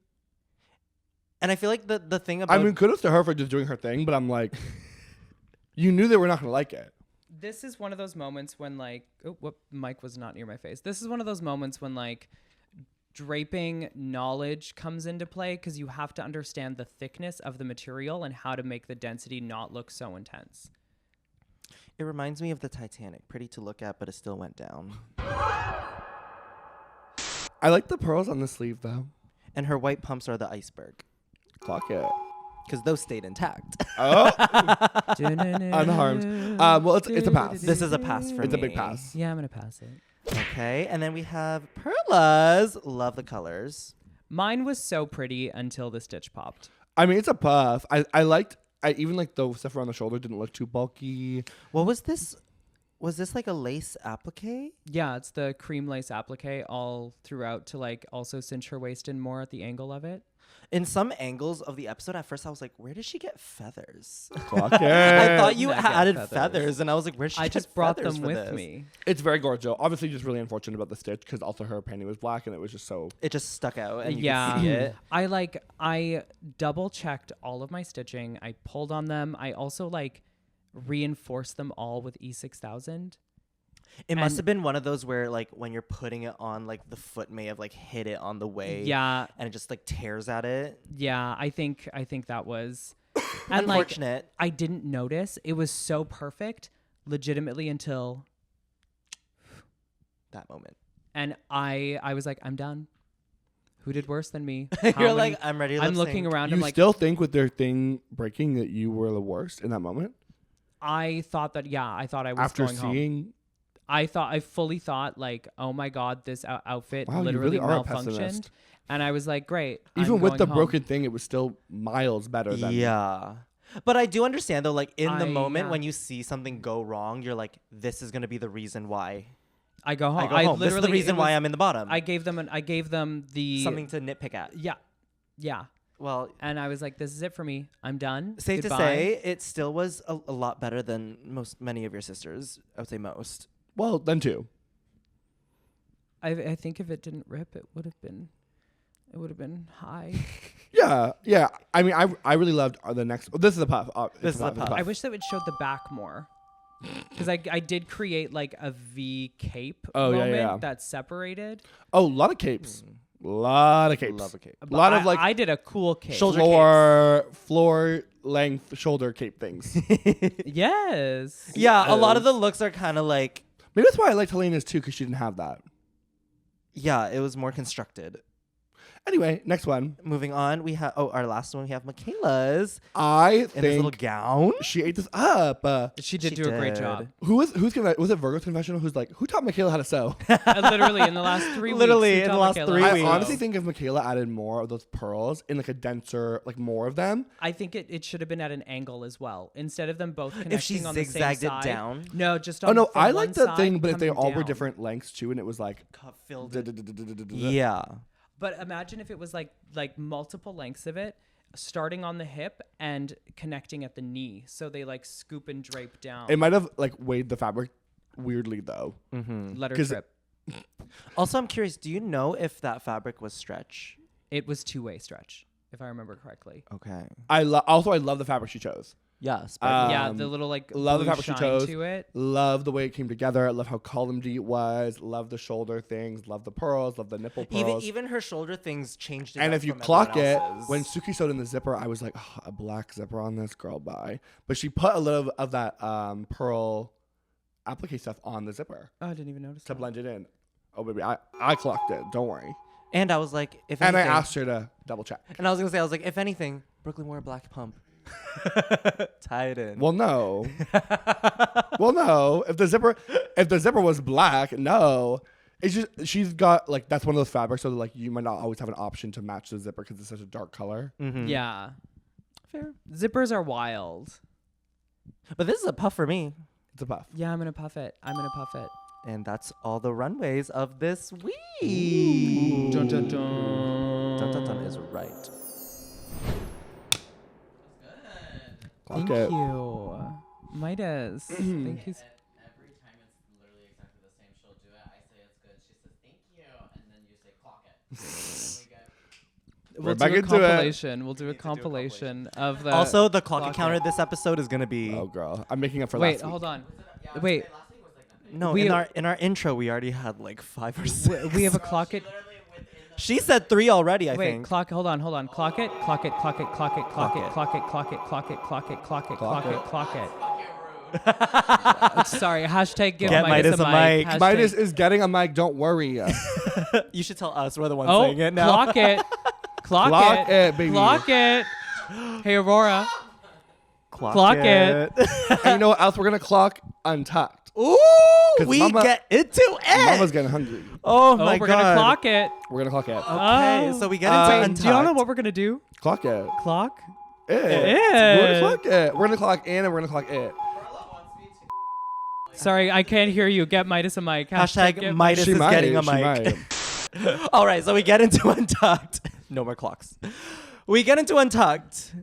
And I feel like the thing about I mean, kudos to her for just doing her thing, but I'm like, you knew they were not gonna like it. This is one of those moments when like, oh, whoop, Mike was not near my face. This is one of those moments when like draping knowledge comes into play because you have to understand the thickness of the material and how to make the density not look so intense. it reminds me of the Titanic. Pretty to look at, but it still went down. I like the pearls on the sleeve though. And her white pumps are the iceberg Clock it. because those stayed intact. Oh, unharmed. Well, it's a pass. This is a pass for It's me. a big pass. Yeah, I'm gonna pass it. Okay, and then we have Perla's. Love the colors. Mine was so pretty until the stitch popped. I mean, it's a puff. I even like the stuff around the shoulder didn't look too bulky. What was this? Was this like a lace applique? Yeah, it's the cream lace applique all throughout to like also cinch her waist in more at the angle of it. In some angles of the episode, at first I was like, where did she get feathers? Clock it. I thought you Didn't I get added feathers? feathers, and I was like, where did she I get just brought feathers them for with this? me. It's very gorgeous. Though. Obviously, just really unfortunate about the stitch because also her panty was black and it was just so. It just stuck out, and you Yeah. could see it. I double checked all of my stitching. I pulled on them. I also like reinforced them all with E6000. It must And- have been one of those where, like, when you're putting it on, like, the foot may have like hit it on the way. Yeah, And it just like tears at it. yeah. I think that was and like Unfortunate. I didn't notice. It was so perfect, legitimately until That moment. and I was like, I'm done. Who did worse than me? You're How like, many- I'm ready to I'm lip looking sync. around. You I'm like, still think with their thing breaking that you were the worst in that moment I thought that. Yeah, I thought I was after going home. seeing. I fully thought like, oh my god, this outfit Wow, you literally really are a malfunctioned, pessimist. and I was like, great. Even I'm with going the home. broken thing, it was still miles better than. Yeah. But I do understand though, like in the I- moment yeah. when you see something go wrong, you're like, this is gonna be the reason why I go home. I go home. This is literally the reason it why was- I'm in the bottom. I gave them the Something to nitpick at. yeah, Well, and I was like, this is it for me. I'm done. safe Goodbye. to say, it still was a lot better than many of your sisters. I would say most. Well, then too. I think if it didn't rip, it would have been high. Yeah. I mean, I really loved the next. This is a puff. This is a puff. I wish that it showed the back more. Because I did create like a V cape Oh, yeah, moment yeah. that's separated. Oh, a lot of capes. Lot of capes. Love a cape. A lot of like I did a cool cape. Shoulder floor length shoulder cape things. Yes. Yeah, a lot of the looks are kind of like, Maybe that's why I liked Helena's too, because she didn't have that. yeah, it was more constructed. Anyway, next one. Moving on, we have our last one. We have Michaela's I in this little think gown. she ate this up. She did She do a great did. job. Was it Virgo's confessional? Who's like, who taught Michaela how to sew? Literally in the last 3 weeks. Literally we in the taught last Michaela 3 how to I weeks. sew. honestly think if Michaela added more of those pearls in like a denser, like more of them. I think it should have been at an angle as well. Instead of them both connecting If she on the same zigzagged it side. down? No, just Oh on no, from I one like that side thing, but if they coming all were down. different lengths too, and it was like, Filled yeah. Yeah. But imagine if it was like multiple lengths of it, starting on the hip and connecting at the knee, so they like scoop and drape down. It might have like weighed the fabric weirdly though. Let her 'cause- trip. Also, I'm curious. Do you know if that fabric was stretch? It was 2-way stretch, if I remember correctly. Okay. I love the fabric she chose. Yes. Yeah, Um, the little like love the blue fabric she shine chose. to it. Love the way it came together. I love how column-y it was. Love the shoulder things. Love the pearls. Love the nipple pearls. Even her shoulder things changed. It And up if you from clock it, everyone else's. when Suki sewed in the zipper, I was like, oh, a black zipper on this, girl, bye. But she put a little of that pearl applique stuff on the zipper Oh, I didn't even notice to that. blend it in. Oh, baby, I clocked it. Don't worry. And I was like, if And anything, I asked her to double check. and I was gonna say, I was like, if anything, Brooklyn wore a black pump. Tie it in. Well, no. Well, no. If the zipper was black, no. It's just she's got like that's one of those fabrics, so that, like you might not always have an option to match the zipper because it's such a dark color. Mm-hmm. Yeah. Fair. Zippers are wild. But this is a puff for me. It's a puff. Yeah, I'm gonna puff it. And that's all the runways of this week. Dun, dun, dun. Dun, dun, dun is right. Clock Thank it. you, Midas. Thank you. Every time it's literally exactly the same, she'll do it. I say it's good. She says thank you, and then you say clock it. We'll back do a into it. compilation. We'll do a compilation of the. Also, the clock clock counter it. this episode is gonna be Oh, girl. I'm making up for Wait, last week. hold on. Wait, no. we- in our intro, we already had like 5 or 6. we have a clock it. She said 3 already. I Wait, think. clock. Hold on. Clock it. Clock it. Clock it. Clock it. Clock it. Clock it. Clock it. Clock it. Clock it. Clock it. Clock it. Clock it. Sorry. Hashtag give Get Midas a mic. Hashtag- Midas is getting a mic. Don't worry. You should tell us. We're the ones Oh, saying it now. clock it. Clock it, baby. Clock it. Hey, Aurora. Clock it. And you know what else we're gonna clock? Untucked. Ooh, 'Cause we Mama- get into it. Mama's getting hungry. Oh Oh, my we're god. gonna clock it. We're gonna clock it. Okay, Oh. so we get into Wait, Untucked. do y'all know what we're gonna do? Clock it. Clock. It. It. We're gonna clock it. We're gonna clock in and we're gonna clock it. Sorry, I can't hear you. Get Midas a mic. Hashtag get Midas She is might. getting a She mic. might. All right, so we get into Untucked. No more clocks. We get into Untucked.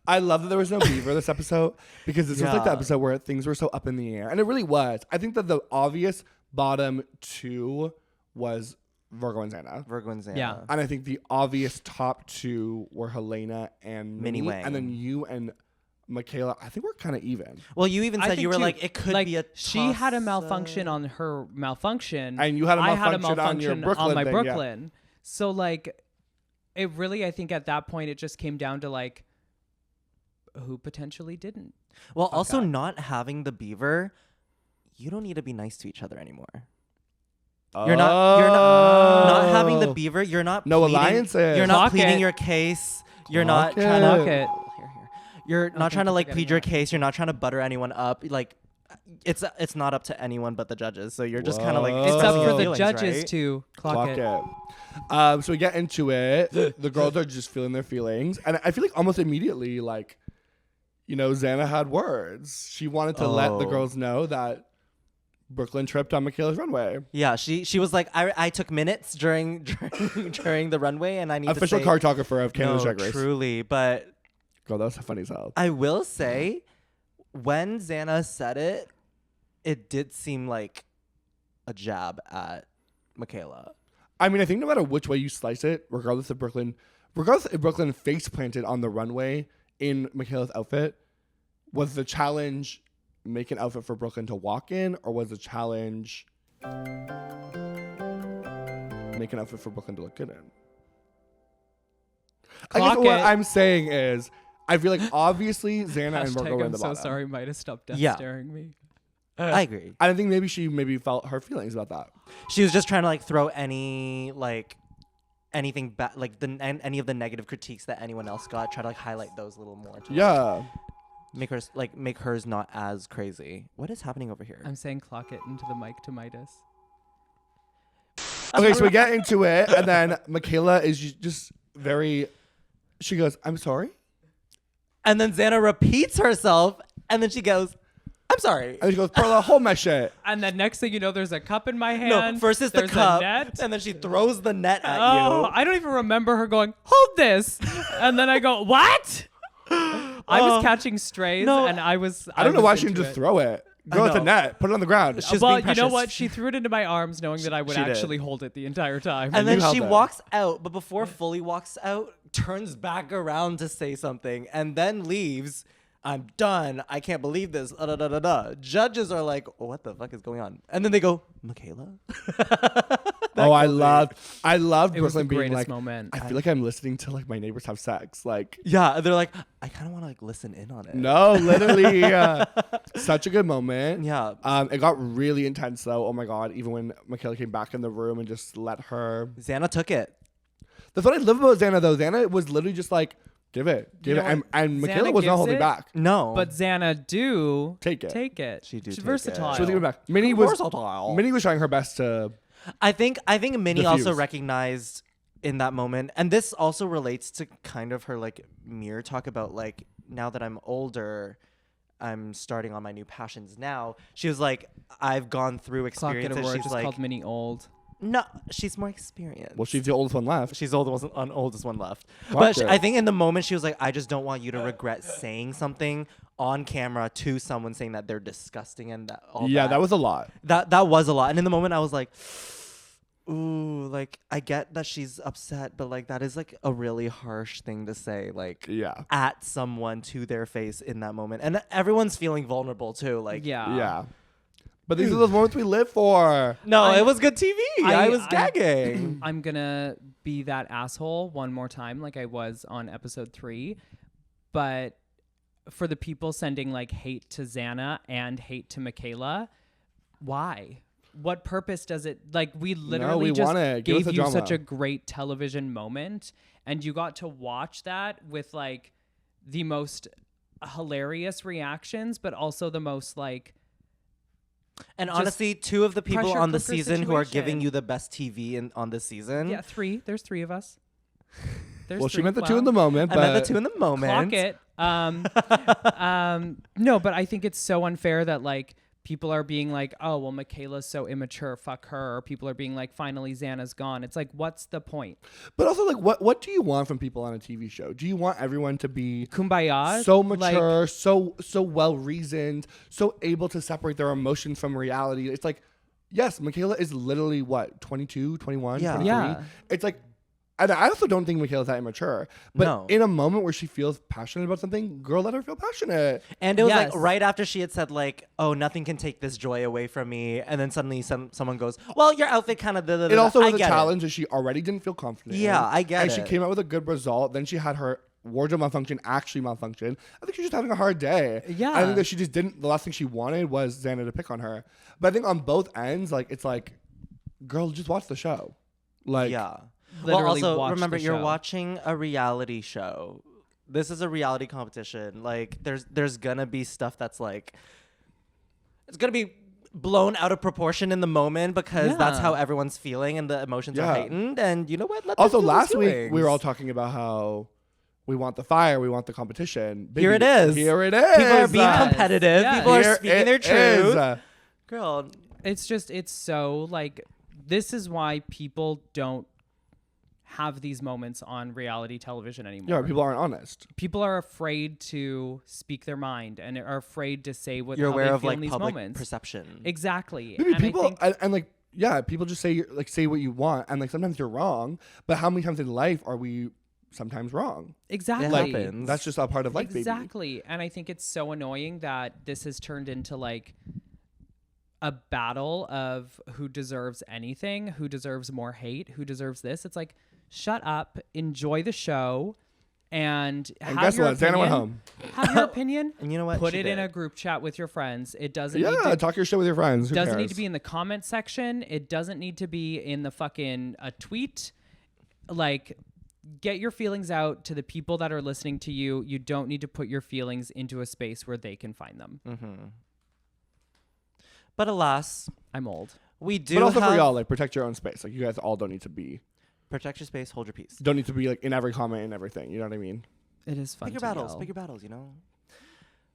I love that there was no beaver this episode because this was like the Yeah. episode where things were so up in the air, and it really was. I think that the obvious bottom 2 was Virgo and Xana. Virgo and Xana. Yeah. And I think the obvious top 2 were Helena and Minnie Minnie, Wang. and then you and Michaela. I think we're kind of even. Well, you even I said think you were too, like, it could be a she had a toss-up. malfunction on her malfunction, And you had a I had a malfunction on your malfunction Brooklyn on my thing, yeah. Brooklyn. So like, it really, I think at that point it just came down to like, who potentially didn't. Well, Fuck also up. not having the beaver, you don't need to be nice to each other anymore. You're not having the beaver. You're not No pleading, alliances. You're not Clock pleading it. your case. You're not Clock trying it. Clock to. it. Here. You're not thank trying to you for like getting plead your that. case. You're not trying to butter anyone up. Like, it's not up to anyone but the judges. So you're just kind of like Whoa. It's up expressing for your the feelings, judges right? to clock, Clock it. it. So we get into it. The girls are just feeling their feelings, and I feel like almost immediately, like, you know, Xana had words. She wanted to let the Oh. girls know that Brooklyn tripped on Michaela's runway. Yeah, she was like, I took minutes during the runway, and I need Official to say, cartographer of Canada's no, Drag Race. truly, but Girl, that was funny as hell. I will say, when Xana said it, it did seem like a jab at Michaela. I mean, I think no matter which way you slice it, regardless if Brooklyn face planted on the runway in Michaela's outfit, was the challenge make an outfit for Brooklyn to walk in, or was the challenge make an outfit for Brooklyn to look good in? I guess Clock what it. I'm saying is, I feel like obviously Xana and Virgo Hashtag were in I'm the so bottom. sorry, Midas, stop death Yeah. staring me. I agree. I think maybe she felt her feelings about that. She was just trying to like throw anything back, like any of the negative critiques that anyone else got. Try to like highlight those a little more. To Yeah. make hers not as crazy. What is happening over here? I'm saying clock it into the mic to Midas. Okay, so we get into it, and then Michaela is just very. She goes, "I'm sorry," And then Xana repeats herself, and then she goes, "I'm sorry." and she goes, "Perla, hold my shit." And then next thing you know, there's a cup in my No, hand. first it's the there's a cup, net. and then she throws the net at Oh, you. I don't even remember her going, hold this. And then I go, what? I was catching strays no, and I was. I don't know was why she into didn't just it. throw it. Go at the know. net, put it on the ground. She's Well, being you know precious. what? She threw it into my arms knowing that I would She did. actually hold it the entire time. And then you held she it. walks out, but before fully walks out, turns back around to say something, and then leaves. I'm done. I can't believe this. Da, da, da, da. Judges are like, oh, what the fuck is going on? And then they go, Michaela? Oh, I loved It was the Brooklyn being greatest like, moment. I feel like I'm listening to like my neighbors have sex. Like, Yeah, they're like, I kind of want to like listen in on it. no, literally, such a good moment. Yeah. It got really intense though. Oh my god! Even when Michaela came back in the room and just let her. Xana took it. That's what I love about Xana though. Xana was literally just like, give it, You know and Michaela Xana was not gives holding it, back. No. But Xana do Take it. Take it. She do She's take it. versatile. She was giving back. Minnie was Versatile. Minnie was trying her best to. I think Minnie also Diffuse. recognized in that moment, and this also relates to kind of her like mirror talk about like, now that I'm older, I'm starting on my new passions now. She was like, I've gone through Clock at a experiences. word She's just like, called Minnie old. no, she's more experienced. Well, she's the oldest one left. She's oldest one left. Watch But it. I think in the moment she was like, I just don't want you to regret saying something on camera to someone saying that they're disgusting and that all Yeah, that was a lot. that was a lot. And in the moment I was like, ooh, like I get that she's upset, but like that is like a really harsh thing to say, like Yeah. at someone to their face in that moment. And everyone's feeling vulnerable too. Like Yeah. Yeah. But these are those moments we live for. no, it was good TV. I was I- gagging. I'm gonna be that asshole one more time, like I was on episode 3. But for the people sending like hate to Xana and hate to Michaela, why? What purpose does it? Like we literally we just want it. Give us gave the you drama. such a great television moment, and you got to watch that with like the most hilarious reactions, but also the most like. And Just honestly, 2 of the people pressure on the cooker season who are situation. giving you the best TV on this season. Yeah, 3. There's 3 of us. There's Well, she 3. meant the 2 Wow. in the moment, I but meant the 2 in the moment. Clock it. No, but I think it's so unfair that like people are being like, oh, well, Michaela's so immature, fuck her. Or people are being like, finally, Xana's gone. It's like, what's the point? But also, like, what do you want from people on a TV show? Do you want everyone to be Kumbaya? so Like, mature, so well reasoned, so able to separate their emotions from reality? It's like, yes, Michaela is literally what, 22, 21, Yeah. 23? Yeah. It's like, and I also don't think Michaela's that immature. But No. in a moment where she feels passionate about something, girl, let her feel passionate. And it was Yes. like right after she had said like, "Oh, nothing can take this joy away from me," and then suddenly someone goes, "Well, your outfit kind of." It also was a challenge that she already didn't feel confident Yeah, in. I get and it. she came out with a good result. Then she had her wardrobe malfunction actually malfunction. I think she's just having a hard day. Yeah. I think that she just didn't. The last thing she wanted was Xana to pick on her. But I think on both ends, like it's like, girl, just watch the show. Like, Yeah. Literally well, also watch remember the you're show. watching a reality show. This is a reality competition. Like there's gonna be stuff that's like, it's gonna be blown out of proportion in the moment because that's Yeah. how everyone's feeling and the emotions Yeah. are heightened. And you know what? Let them Also, feel those last week we were feelings. all talking about how we want the fire, we want the competition. Here Baby, it is. Here it is. People are being Yes. competitive. Yes. People are Here speaking it their truth. is. Girl, It's so like, this is why people don't have these moments on reality television anymore. Yeah, people aren't honest. People are afraid to speak their mind and are afraid to say what you're how aware they of feel in like these public moments. perception. Exactly. Maybe And people I think, and like yeah, people just say say what you want, and like sometimes you're wrong. But how many times in life are we sometimes wrong? exactly. It happens. That's just a part of life, baby. Exactly. And I think it's so annoying that this has turned into like a battle of who deserves anything, who deserves more hate, who deserves this. It's like, shut up, enjoy the show, and And have guess your what? Xana opinion. went home. Have your opinion. And you know what? Put She it in did. a group chat with your friends. It doesn't need Yeah, to talk your shit with your friends. Who doesn't need cares? to be in the comment section. It doesn't need to be in the fucking a tweet. Like, get your feelings out to the people that are listening to you. You don't need to put your feelings into a space where they can find them. Mm-hmm. But alas, I'm old. we do But also have for y'all, like protect your own space. Like you guys all don't need to be protect your space, hold your peace. don't need to be like in every comment and everything. You know what I mean? It is fun. Pick your to battles. yell. Pick your battles. You know.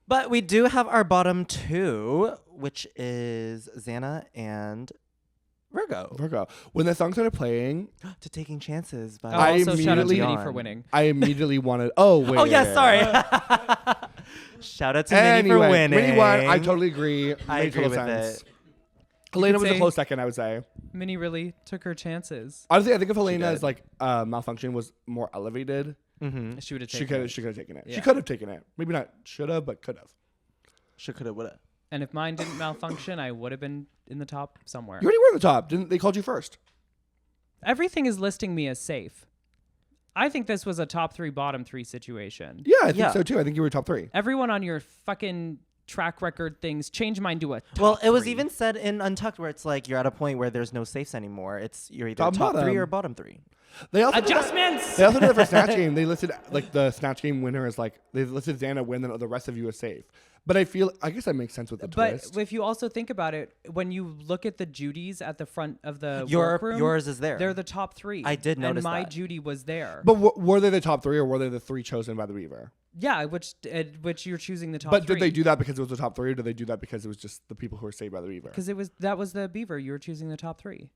But we do have our bottom 2, which is Xana and Virgo. Virgo. When the song started playing, To Taking Chances by. Oh, I also shout out to immediately- Minnie for winning. I immediately wanted. Oh wait. Oh yeah, sorry. Shout out to Minnie for winning. Minnie won. I totally agree. I Made agree total with sense. it. Helena could was a say- close second, I would say. Minnie really took her chances. Honestly, I think if Helena's did. like malfunction was more elevated, Mm-hmm. She would have she taken could it. she could have taken it. She Yeah. could have taken it. Maybe not should have, but could have. Should, coulda, woulda. And if mine didn't malfunction, I would have been in the top somewhere. You already were in the top. Didn't they called you first? Everything is listing me as safe. I think this was a top 3, bottom 3 situation. Yeah, I think Yeah. so too. I think you were top 3. Everyone on your fucking track record things, change mine to a top Well, it was 3. even said in Untucked where it's like you're at a point where there's no safes anymore. You're either Top, top 3 bottom. or bottom 3. They also Adjustments! They also did it for Snatch Game. They listed like the Snatch Game winner as like they listed Xana win, then the rest of you as safe. But I guess that makes sense with the But twist. if you also think about it, when you look at the Judies at the front of the workroom, Yours is there. they're the top 3. I did notice and my that. Judy was there. But were they the top 3 or were they the 3 chosen by the Weaver? Yeah, which you're choosing the top But 3. did they do that because it was the top 3 or did they do that because it was just the people who were saved by the Weaver? Because that was the Beaver. You were choosing the top 3.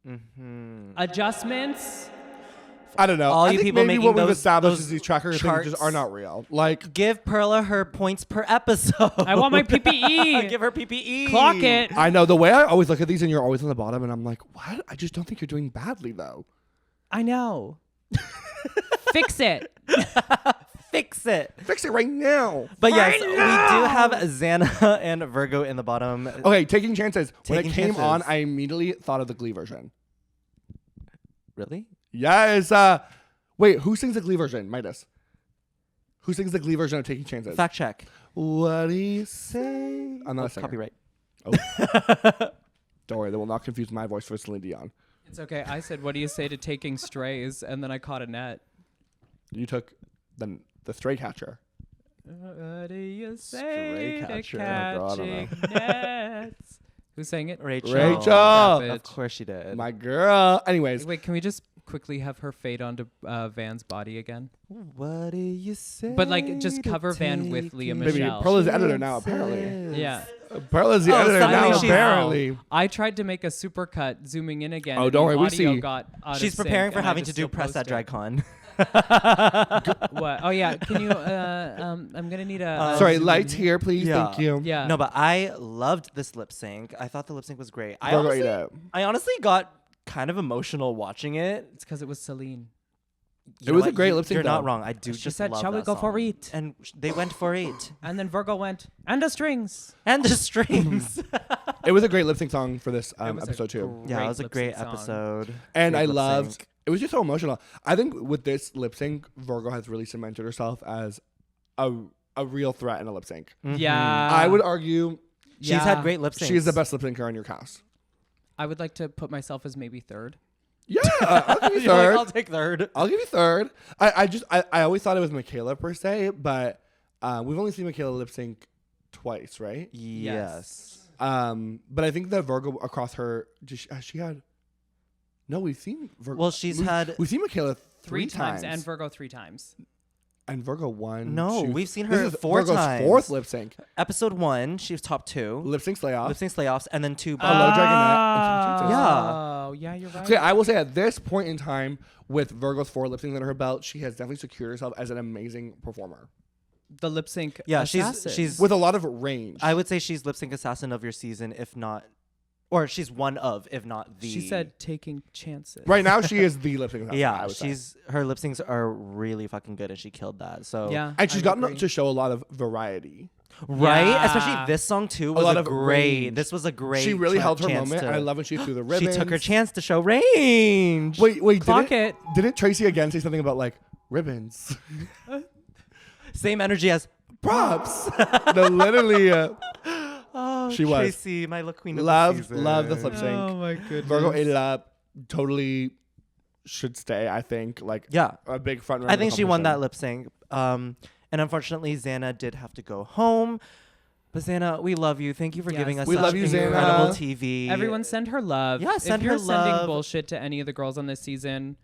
Mm-hmm. Adjustments. I don't know. All I you think people maybe making what we've those- established those is these tracker things charts. just are not real. Like, Give Perla her points per episode. I want my PPE. Give her PPE. Clock it. I know the way I always look at these and you're always on the bottom and I'm like, what? I just don't think you're doing badly though. I know. Fix it. Fix it. Fix it right now. But yes, we do have Xana and Virgo in the bottom. Okay, taking chances. When it Taking came on, chances. I immediately thought of the Glee version. Really? Yes. Wait, who sings the Glee version? Midas. Who sings the Glee version of Taking Chances? Fact check. What do you say? I'm not a singer. Copyright. Don't worry, they will not confuse my voice for Celine Dion. It's okay. I said, what do you say to taking strays? And then I caught a net. You took the stray catcher. What do you Stray say to catcher. Oh, God, I catching don't nets? Who sang it? Rachel. Rachel. Stop it. Of course she did. My girl. Anyways, Wait, can we just quickly have her fade onto Van's body again? What do you say? But, like, just to cover Van with take Leah it? Baby, Michelle. Perla's the editor now, apparently. Chances? Yeah. Perla's the Oh, editor suddenly now, she's- apparently. I tried to make a supercut zooming in again. Oh, and don't the worry, we audio see. got out of She's sync, preparing for and I having to just do still press at posted. DragCon. What? Oh yeah. Can you? I'm gonna need a. Sorry, zoom lights in. here, please. Yeah. Thank you. Yeah. No, but I loved this lip sync. I thought the lip sync was great. Virgo ate it. I honestly got kind of emotional watching it. It's because it was Celine. You It know was a what? great lip sync, You're not though. wrong. I do She just said, love "Shall we that go for song." it?" And they went for it. And then Virgo went, and the strings. And the strings. It was a great lip sync song for this It was a episode too. Yeah, it was a lip great sync song. episode. And Great I lip loved sync. it was just so emotional. I think with this lip sync, Virgo has really cemented herself as a real threat in a lip sync. Mhm. Yeah. I would argue She's had great lip syncs. she's the best lip syncer on your cast. I would like to put myself as maybe third. Yeah, I'll give you You're like, third. I'll take third. I'll give you third. I always thought it was Michaela per se, but we've only seen Michaela lip sync twice, right? Yes. But I think that Virgo across her, has she had? No, we've seen Virgo. Well, we've seen Michaela Three times and Virgo 3 times. and Virgo one. No, two- we've seen this her is 4 Virgo's times. fourth lip sync. Episode 1, she was top 2. Lip sync slay off. Lip sync playoffs, and then 2. Hello, Dragonette. Yeah. Oh, yeah, you're right. Okay, I will say at this point in time, with Virgo's 4 lip syncs under her belt, she has definitely secured herself as an amazing performer The lip sync. Yeah, assassin. she's. with a lot of range. I would say she's lip sync assassin of your season, if not, or she's one of, if not the. She said taking chances. right now, she is the lip sync. I Yeah, would say. her lip syncs are really fucking good, and she killed that. So Yeah. And she's I gotten agree. to show a lot of variety. right, Yeah. especially this song too was lot a of great. range. This was a great. She really held her chance moment. to- And I love when she threw the She ribbons. took her chance to show range. Wait, Clock didn't, it. didn't Tracy again say something about like ribbons? Same energy as Props. No, literally. oh, She was. Tracy, my little queen of the Love season. the flip sync. Oh my goodness. Virgo ate it up. Totally should stay. I think like Yeah, a big front runner. I in the think she won that competition. lip sync. And unfortunately, Xana did have to go home. But Xana, we love you. Thank you for Yes. giving us We such love you, Xana. incredible TV. Everyone send her love. Yeah, send if you're her sending love. bullshit to any of the girls on this season,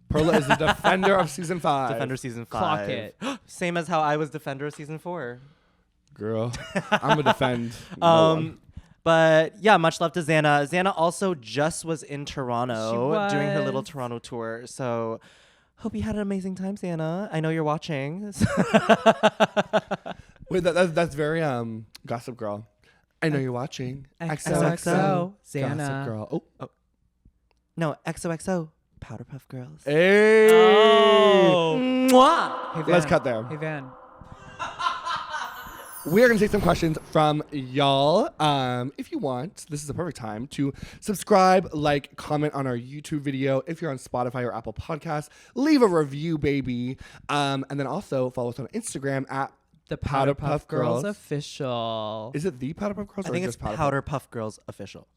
Perla is the defender of season 5. Defender season 5. clock it. Same as how I was Defender of season 4. Girl, I'm gonna defend. no one. But yeah, much love to Xana. Xana also just was in Toronto doing her little was. Toronto tour. So hope you had an amazing time, Xana. I know you're watching. Wait, that's very Gossip Girl. I know you're watching. XOXO, Xana. Gossip Girl. Oh, No, XOXO, Powderpuff Girls. hey. Oh. Mwah! Hey, Let's Van. cut there. Hey Van. we are going to take some questions from y'all. If you want, this is the perfect time to subscribe, like, comment on our YouTube video. If you're on Spotify or Apple Podcasts, leave a review, baby. And then also follow us on Instagram at The Powderpuff Girls official. Is it the Powderpuff Girls? I or think it's just Powderpuff Girls official.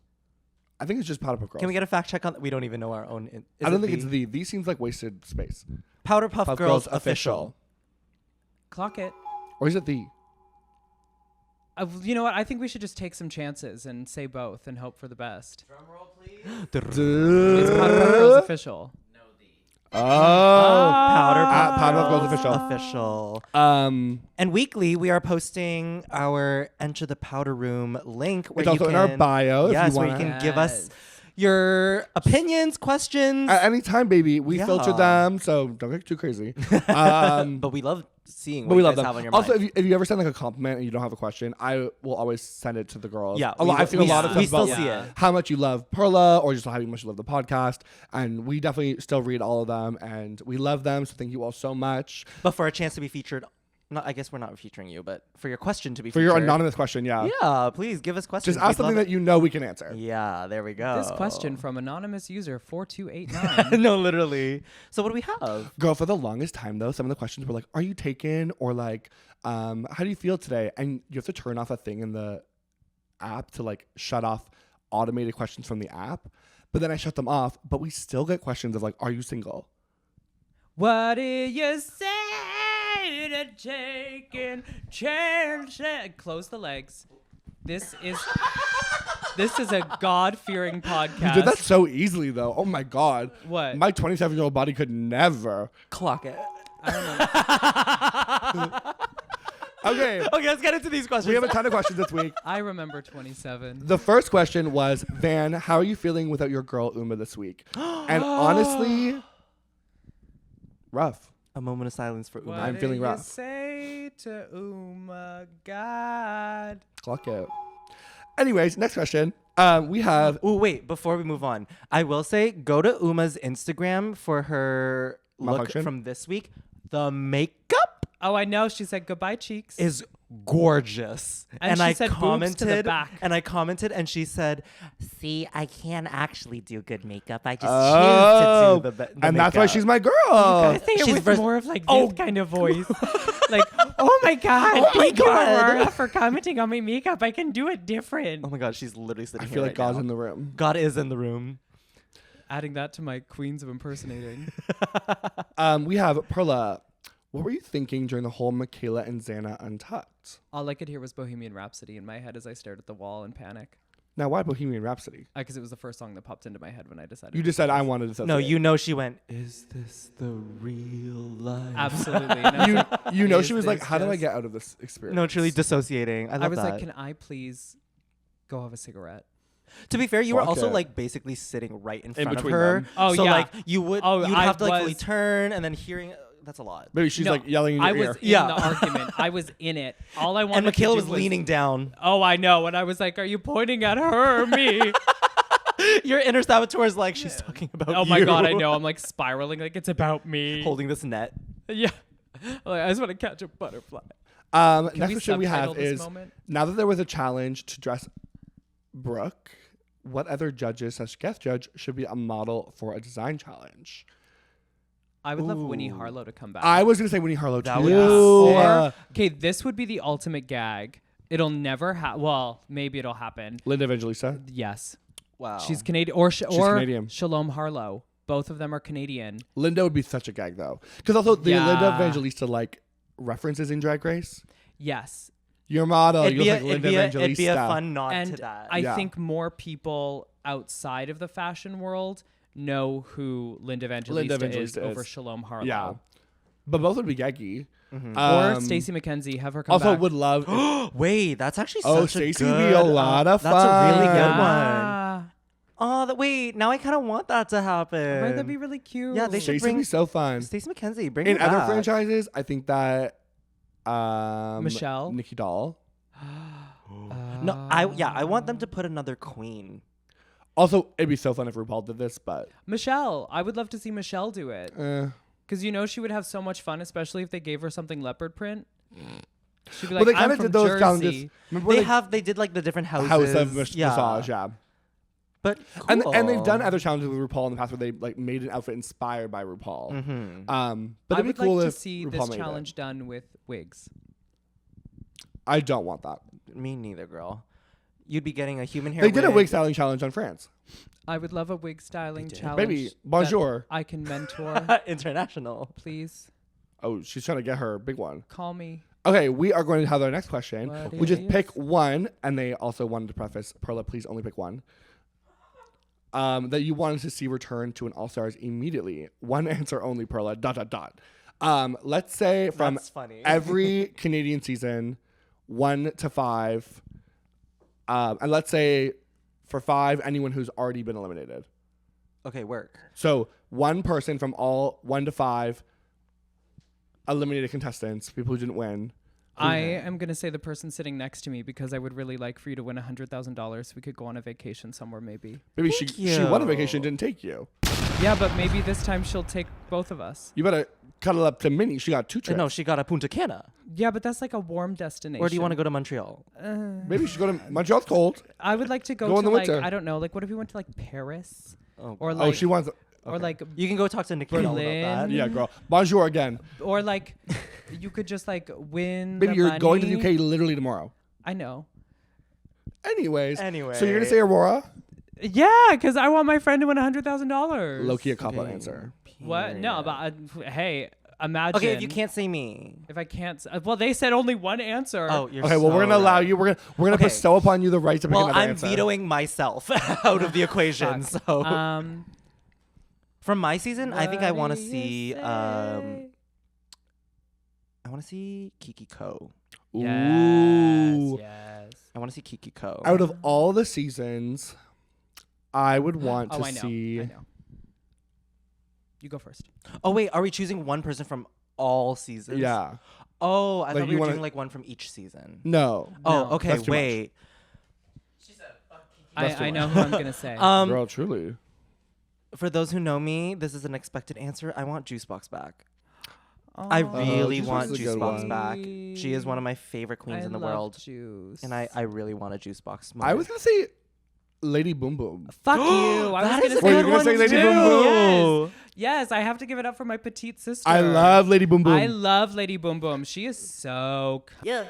I think it's just Powderpuff Girls. Can we get a fact check on that? We don't even know our own. I don't think it's the. These seems like wasted space. Powderpuff Puff Girls official. Clock it. Or is it the? You know what? I think we should just take some chances and say both and hope for the best. Drum roll, please. It's Powderpuff Girls official. Oh, Powderpuff Girls official. And weekly we are posting our Enter the Powder Room link. Where it's also you can, in our bio. Yes, if you where want. you can give us your opinions, questions. At any time, baby. We Yeah. filter them, so don't get too crazy. But we love seeing what But we you love guys them. have on your Also, mind. if you ever send like a compliment and you don't have a question, I will always send it to the girls. Yeah, I've seen a lot of we stuff still about see it. how much you love Perla or just how much you love the podcast. And we definitely still read all of them and we love them. So thank you all so much. But for a chance to be featured, I guess we're not featuring you, but for your question to be For featured. your anonymous question, yeah. Yeah, please give us questions. Just ask We'd something love that you know we can answer. it. Yeah, there we go. This question from anonymous user 4289. No, literally. So what do we have? Girl, for the longest time though, some of the questions were like, "Are you taken?" or like, "How do you feel today?" And you have to turn off a thing in the app to like shut off automated questions from the app. But then I shut them off. But we still get questions of like, "Are you single?" What do you say to taking chances? Close the legs. This is a God-feering podcast. You did that so easily though. Oh my god. What? My 27-year-old body could never. Clock it. I remember. Okay. Okay, let's get into these questions. We have a ton of questions this week. I remember 27. The first question was, Van, how are you feeling without your girl Uma this week? And honestly, rough. A moment of silence for Uma. What I'm feeling do you rough. say to God? Clock out. Anyways, next question. We have Oh, wait, before we move on, I will say go to Uma's Instagram for her look Malfunction? from this week. The makeup Oh, I know. She said goodbye, cheeks. is gorgeous. And she I said boobs commented to the back. and I commented and she said, "See, I can't actually do good makeup. I just Oh, choose to do the and that's why makeup." she's my girl. I think She's it was vers- more of like Oh. this kind of voice. Like, oh my God, Oh my thank you, God. Aurora, for commenting on my makeup. I can do it different. Oh my god, she's literally I sitting feel here like right God's now. in the room. God is in the room. Adding that to my queens of impersonating. We have Perla. What were you thinking during the whole Michaela and Xana Untucked? All I could hear was Bohemian Rhapsody in my head as I stared at the wall in panic. Now, why Bohemian Rhapsody? Because it was the first song that popped into my head when I decided. You just said I wanted to. No, you know she went, "Is this the real life?" Absolutely. And I was like, You know is she was like, this how do I just- get out of this experience? No, truly dissociating. I love I was that. like, can I please go have a cigarette? To be fair, you were Fuck also it. like basically sitting right in front of between her. them. Oh, so yeah. like you'd I have to like fully was- turn and then hearing. That's a lot. Maybe she's No, like yelling in your I ear. was in Yeah. the argument. I was in it. All I wanted And Michaela to was do leaning down. Oh, I know. And I was like, are you pointing at her or me? Your inner saboteur is like, she's talking about Oh my you. God, I know. I'm like spiraling like it's about me. Holding this net. Yeah. Like, I just want to catch a butterfly. Next we question we subtitle have this is, moment? now that there was a challenge to dress Brooke, what other judges / guest judge should be a model for a design challenge? I would love Winnie Ooh. Harlow to come back. I was going to say Winnie Harlow That too. would be Or, okay, this would be the ultimate gag. It'll never happen. Well, maybe it'll happen. Linda Evangelista. Yes. Wow. She's Canadian. Or, She's or Canadian. Shalom Harlow. Both of them are Canadian. Linda would be such a gag though. Because also the Yeah. Linda Evangelista like references in Drag Race. Yes. Your model, it'd, you be look a, like it'd, Linda be a, Evangelista. it'd be a fun nod And to that. I Yeah. think more people outside of the fashion world know who Linda Evangelista, Evangelista is over is. Shalom Harlow. Yeah. But both would be gaggy. Or Stacey McKenzie. Have her come Also back. would love. Wait, that's actually Oh, such a Stacey good... would be a lot of That's a really good fun. one. Ah. Oh, wait, now I kind of want that to happen. Right, that'd be really cute. Yeah, they should Stacey would bring be so fun. Stacey McKenzie. Bring In her other back. franchises, I think that Michelle? Nikki Doll. No, I want them to put another queen. Also, it'd be so fun if RuPaul did this, but Michelle. I would love to see Michelle do it. eh. Because you know she would have so much fun, especially if they gave her something leopard print. She'd be like, they I'm kinda from did those Jersey. challenges. Remember They did like the different houses. House of Massage, yeah. But And cool. they've done other challenges with RuPaul in the past where they like made an outfit inspired by RuPaul. Mm-hmm. But I it'd be would cool like to if see RuPaul this made challenge done with wigs. I don't want that. Me neither, girl. You'd be getting a human hair. They did a wig styling challenge on France. I would love a wig styling did. challenge. Baby, that bonjour. I can mentor. International. Please Oh, she's trying to get her big one. call me. Okay, we are going to have our next question. What We just is- pick one, and they also wanted to preface, Perla, please only pick one. That you wanted to see return to an All Stars immediately. One answer only, Perla. ... Let's say from That's funny. every Canadian season, 1 to 5, and let's say for 5, anyone who's already been eliminated. Okay, work. So one person from all 1 to 5 eliminated contestants, people who didn't win. I am going to say the person sitting next to me because I would really like for you to win $100,000. We could go on a vacation somewhere, maybe. Maybe she won a you. vacation, didn't take you. Yeah, but maybe this time she'll take both of us. You better cuddle up to Minnie. She got 2 trips. No, she got a Punta Cana. Yeah, but that's like a warm destination. Or do you want to go to Montreal? Maybe you should go to Montreal's cold. I would like to go Go in to the like, winter. I don't know, like what if we went to like Paris? Oh, Or like, She wants. or like, you can go talk to Nikki all about that. Berlin. Yeah, girl. Bonjour again. or like, you could just like win Baby, the you're money. going to the UK literally tomorrow. I know. Anyways. Anyway. So you're gonna say Aurora? Yeah, because I want my friend to win $100,000. Low key a cop Okay. answer. What? No, but hey, imagine. Okay, if you can't say me. If I can't. Well, they said only one answer. Oh, you're Okay, well we're so gonna allow right. you. We're gonna Okay. bestow upon you the right to pick Well, another I'm answer. vetoing myself out of the equation. So from my season, I think I want to see. I want to see Kiki Ko. Ooh. Yes. I want to see Kiki Ko. Out of all the seasons, I would want Oh, to I know. see. I know. You go first. Oh wait, are we choosing one person from all seasons? Yeah. Oh, I Like, thought you we were wanna- doing like one from each season. No. No. Oh, okay. That's too much. Wait. That's too I know much. who I'm gonna say. Girl, truly. For those who know me, this is an expected answer. I want Juicebox back. Oh, I really Juicebox want is a good Juicebox one. back. She is one of my favorite queens in the love world, Juice. and I really want a Juicebox. I was gonna say Lady Boom Boom. Fuck you. I That was is gonna a say good one say Lady too. Boom Boom. Yes, I have to give it up for my petite sister. I love Lady Boom Boom. I love Lady Boom Boom. She is so. Yeah.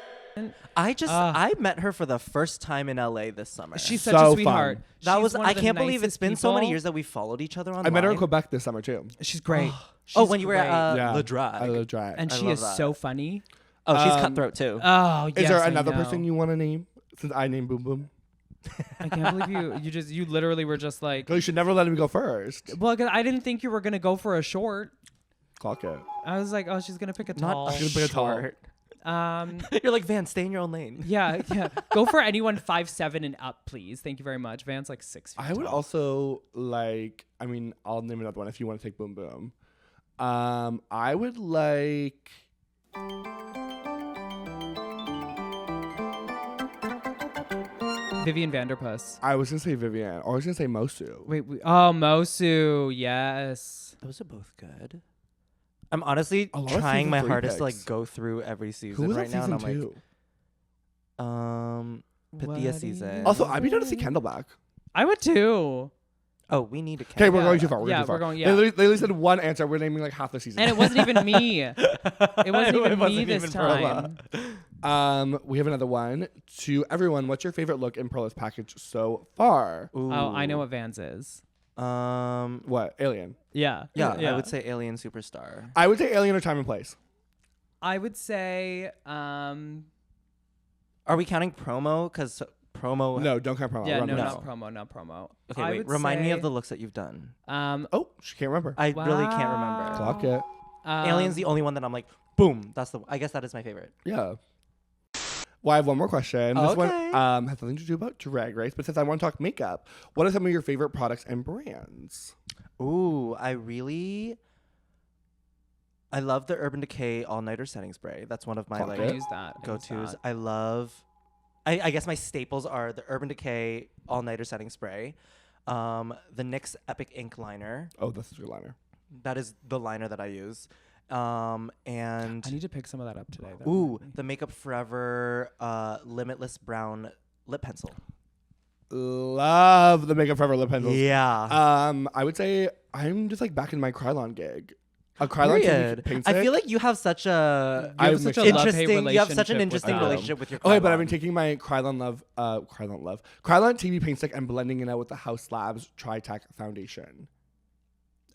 I met her for the first time in LA this summer. She's such So a sweetheart. fun. that She's was one of I the can't believe it's nicest been so many people. years that we followed each other online. I met her in Quebec this summer too. She's great. Oh, when you were great. at Le Drag. I love drag. And I she love is that. so funny. Oh, she's Um, cutthroat too. Oh, yes. Is there I another know. person you want to name? Since I named Boom Boom. I can't believe you literally were just like. Girl, you should never let me go first. Well, 'cause I didn't think you were gonna go for a short. Clock it. I was like, oh, she's gonna pick a tall. Not She's gonna pick a tall. short. Um, You're like, Van, stay in your own lane. yeah. Go for anyone 5'7" and up, please. Thank you very much. Van's like 6 feet. I would tall. also like. I mean, I'll name another one if you want to take Boom Boom. I would like. Vivian Vanderpuss. I was gonna say Vivian, or I was gonna say Mosu. Wait, oh, Mosu. Yes. Those are both good. I'm honestly A lot of trying season my 3 hardest to like picks. go through every Who season was right that now, and season I'm 2? like, What Pathia do season. you Also, I'd be down to see Kendall back. I would too. Oh, we need a Okay, we're Yeah. going too far. We're Yeah, going too far. we're going- They yeah. literally- They literally said one answer. We're naming like half the season. And it wasn't even me. It wasn't even me wasn't this even time. Perla. We have another one. To everyone, what's your favorite look in Perla's package so far? Ooh. Oh, I know what Vans is. What? Alien. Yeah. Yeah, I would say Alien Superstar. I would say Alien or Time and Place. I would say, Are we counting promo? Because promo. No, don't count promo. yeah, Run no, the not rest. promo, not promo. Okay, I wait. would Remind me say, of the looks that you've done. Oh, she can't remember. I really can't remember. Wow. Clock it. Alien's the only one that I'm like, boom. That's the. I guess that is my favorite. Yeah. Well, I have one more question. This one Okay. has nothing to do about Drag Race, but since I want to talk makeup, what are some of your favorite products and brands? Ooh, I love the Urban Decay All Nighter Setting Spray. That's one of my Fuck like I it. use that. I use go-tos. that. I love. I guess my staples are the Urban Decay All Nighter Setting Spray, the NYX Epic Ink Liner. Oh, this is your liner. That is the liner that I use, And I need to pick some of that up today. That ooh, reminds me. the Makeup Forever Limitless Brown Lip Pencil. Love the Makeup Forever lip pencils. Yeah. I would say I'm just like back in my Krylon gig. A Krylon Period. paint I stick. feel like you have such a I have such a mixed love-hate interesting. You have such an relationship interesting with them. relationship with your. Okay, but I've been Krylon. taking my Krylon TV paint stick and blending it out with the House Labs Tri-Tac foundation.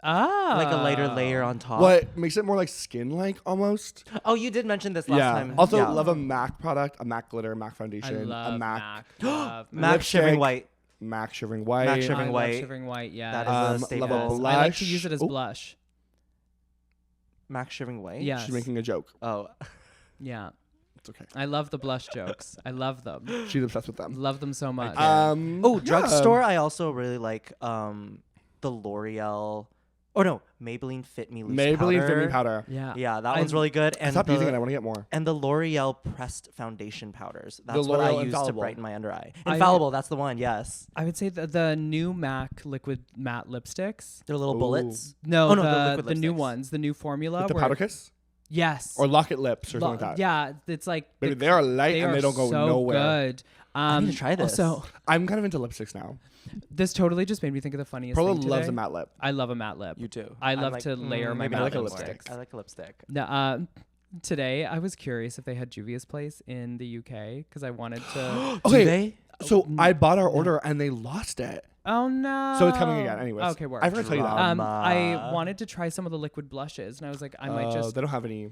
like a lighter layer on top. What makes it more like skin-like almost? Oh, you did mention this last time. Also, yeah. love a MAC product, a MAC glitter, MAC I foundation, love a MAC, MAC. Love MAC lipstick. Shivering White. MAC shivering white. MAC I Shivering love White. Shivering White, yeah. That is a love staple. a blush. I like to use it as Ooh, blush. MAC Shivering White. Yes. She's making a joke. Oh. Yeah. It's okay. I love the blush jokes. I love them. She's obsessed with them. Love them so much. Oh, Yeah. drugstore. I also really like the L'Oreal. Oh no, Maybelline Fit Me Loose Maybelline powder. Fit Me powder. yeah. Yeah, that one's really good. I And stopped using it. I the, want to get more. and the L'Oreal pressed foundation powders. That's what I L'Oreal use to Infallible. brighten my under eye. I- Infallible. That's the one. Yes. I would say the new MAC liquid matte lipsticks. They're little Ooh. bullets. No, Oh, no, the the liquid new lipsticks. ones, the new formula. With the where- powder kiss? Yes. Or Locket Lips or Lo- something like that. Yeah, it's like Baby, they are light and are they don't go so nowhere. Good. I need to try this. Also, I'm kind of into lipsticks now. this totally just made me think of the funniest Perla thing loves today. a matte lip. I love a matte lip. You too. I I'm love like, to layer my maybe matte not a lipstick. lipstick. I like a lipstick. No, today I was curious if they had Juvia's Place in the UK because I wanted to. Do Okay, they? so I bought our order and they lost it. Oh no! So it's coming again. Anyways. Okay, word. I forgot to tell you that. I wanted to try some of the liquid blushes, and I was like, I might just. They don't have any.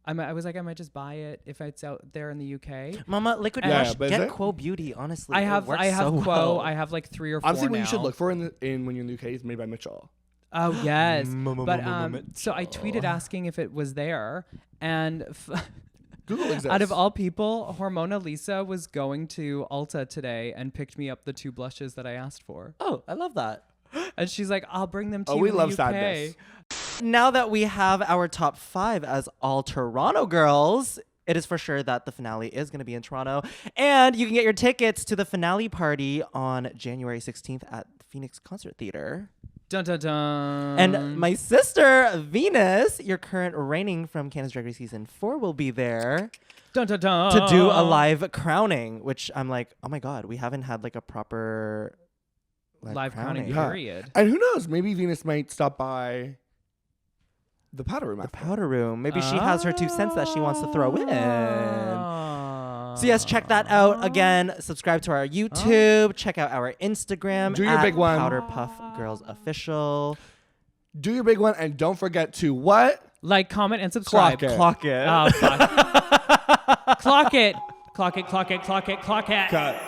I was like, I might just buy it if it's out there in the UK. Mama, liquid Yeah, blush. but is Get it? Quo Beauty. Honestly, I it have works Quo. so well. I have like 3 or 4 Honestly, what you now. should look for in when you're in the UK is made by Mitchell. Oh yes, Mm, but so I tweeted asking if it was there, and Google exists. out of all people, Hormona Lisa was going to Ulta today and picked me up the 2 blushes that I asked for, Oh, I love that. and she's like, "I'll bring them to Oh, you." we in love the UK. sadness. Now that we have our top 5 as all Toronto girls, it is for sure that the finale is going to be in Toronto. And you can get your tickets to the finale party on January 16th at Phoenix Concert Theater. Dun dun dun. And my sister, Venus, your current reigning from Canada's Drag Race Season 4, will be there dun dun dun to do a live crowning, which I'm like, oh my God, we haven't had like a proper live crowning. Yeah. Period. And who knows? Maybe Venus might stop by the powder room. The after. powder room. Maybe she has her 2 cents that she wants to throw in. So yes, check that out. Again, subscribe to our YouTube. Check out our Instagram. Do your at big one. Powderpuff Girls Official. Do your big one and don't forget to what? Like, comment, and subscribe. Clock it. Clock it. Oh, fuck. Clock it. Clock it, clock it, clock it, clock it. Cut.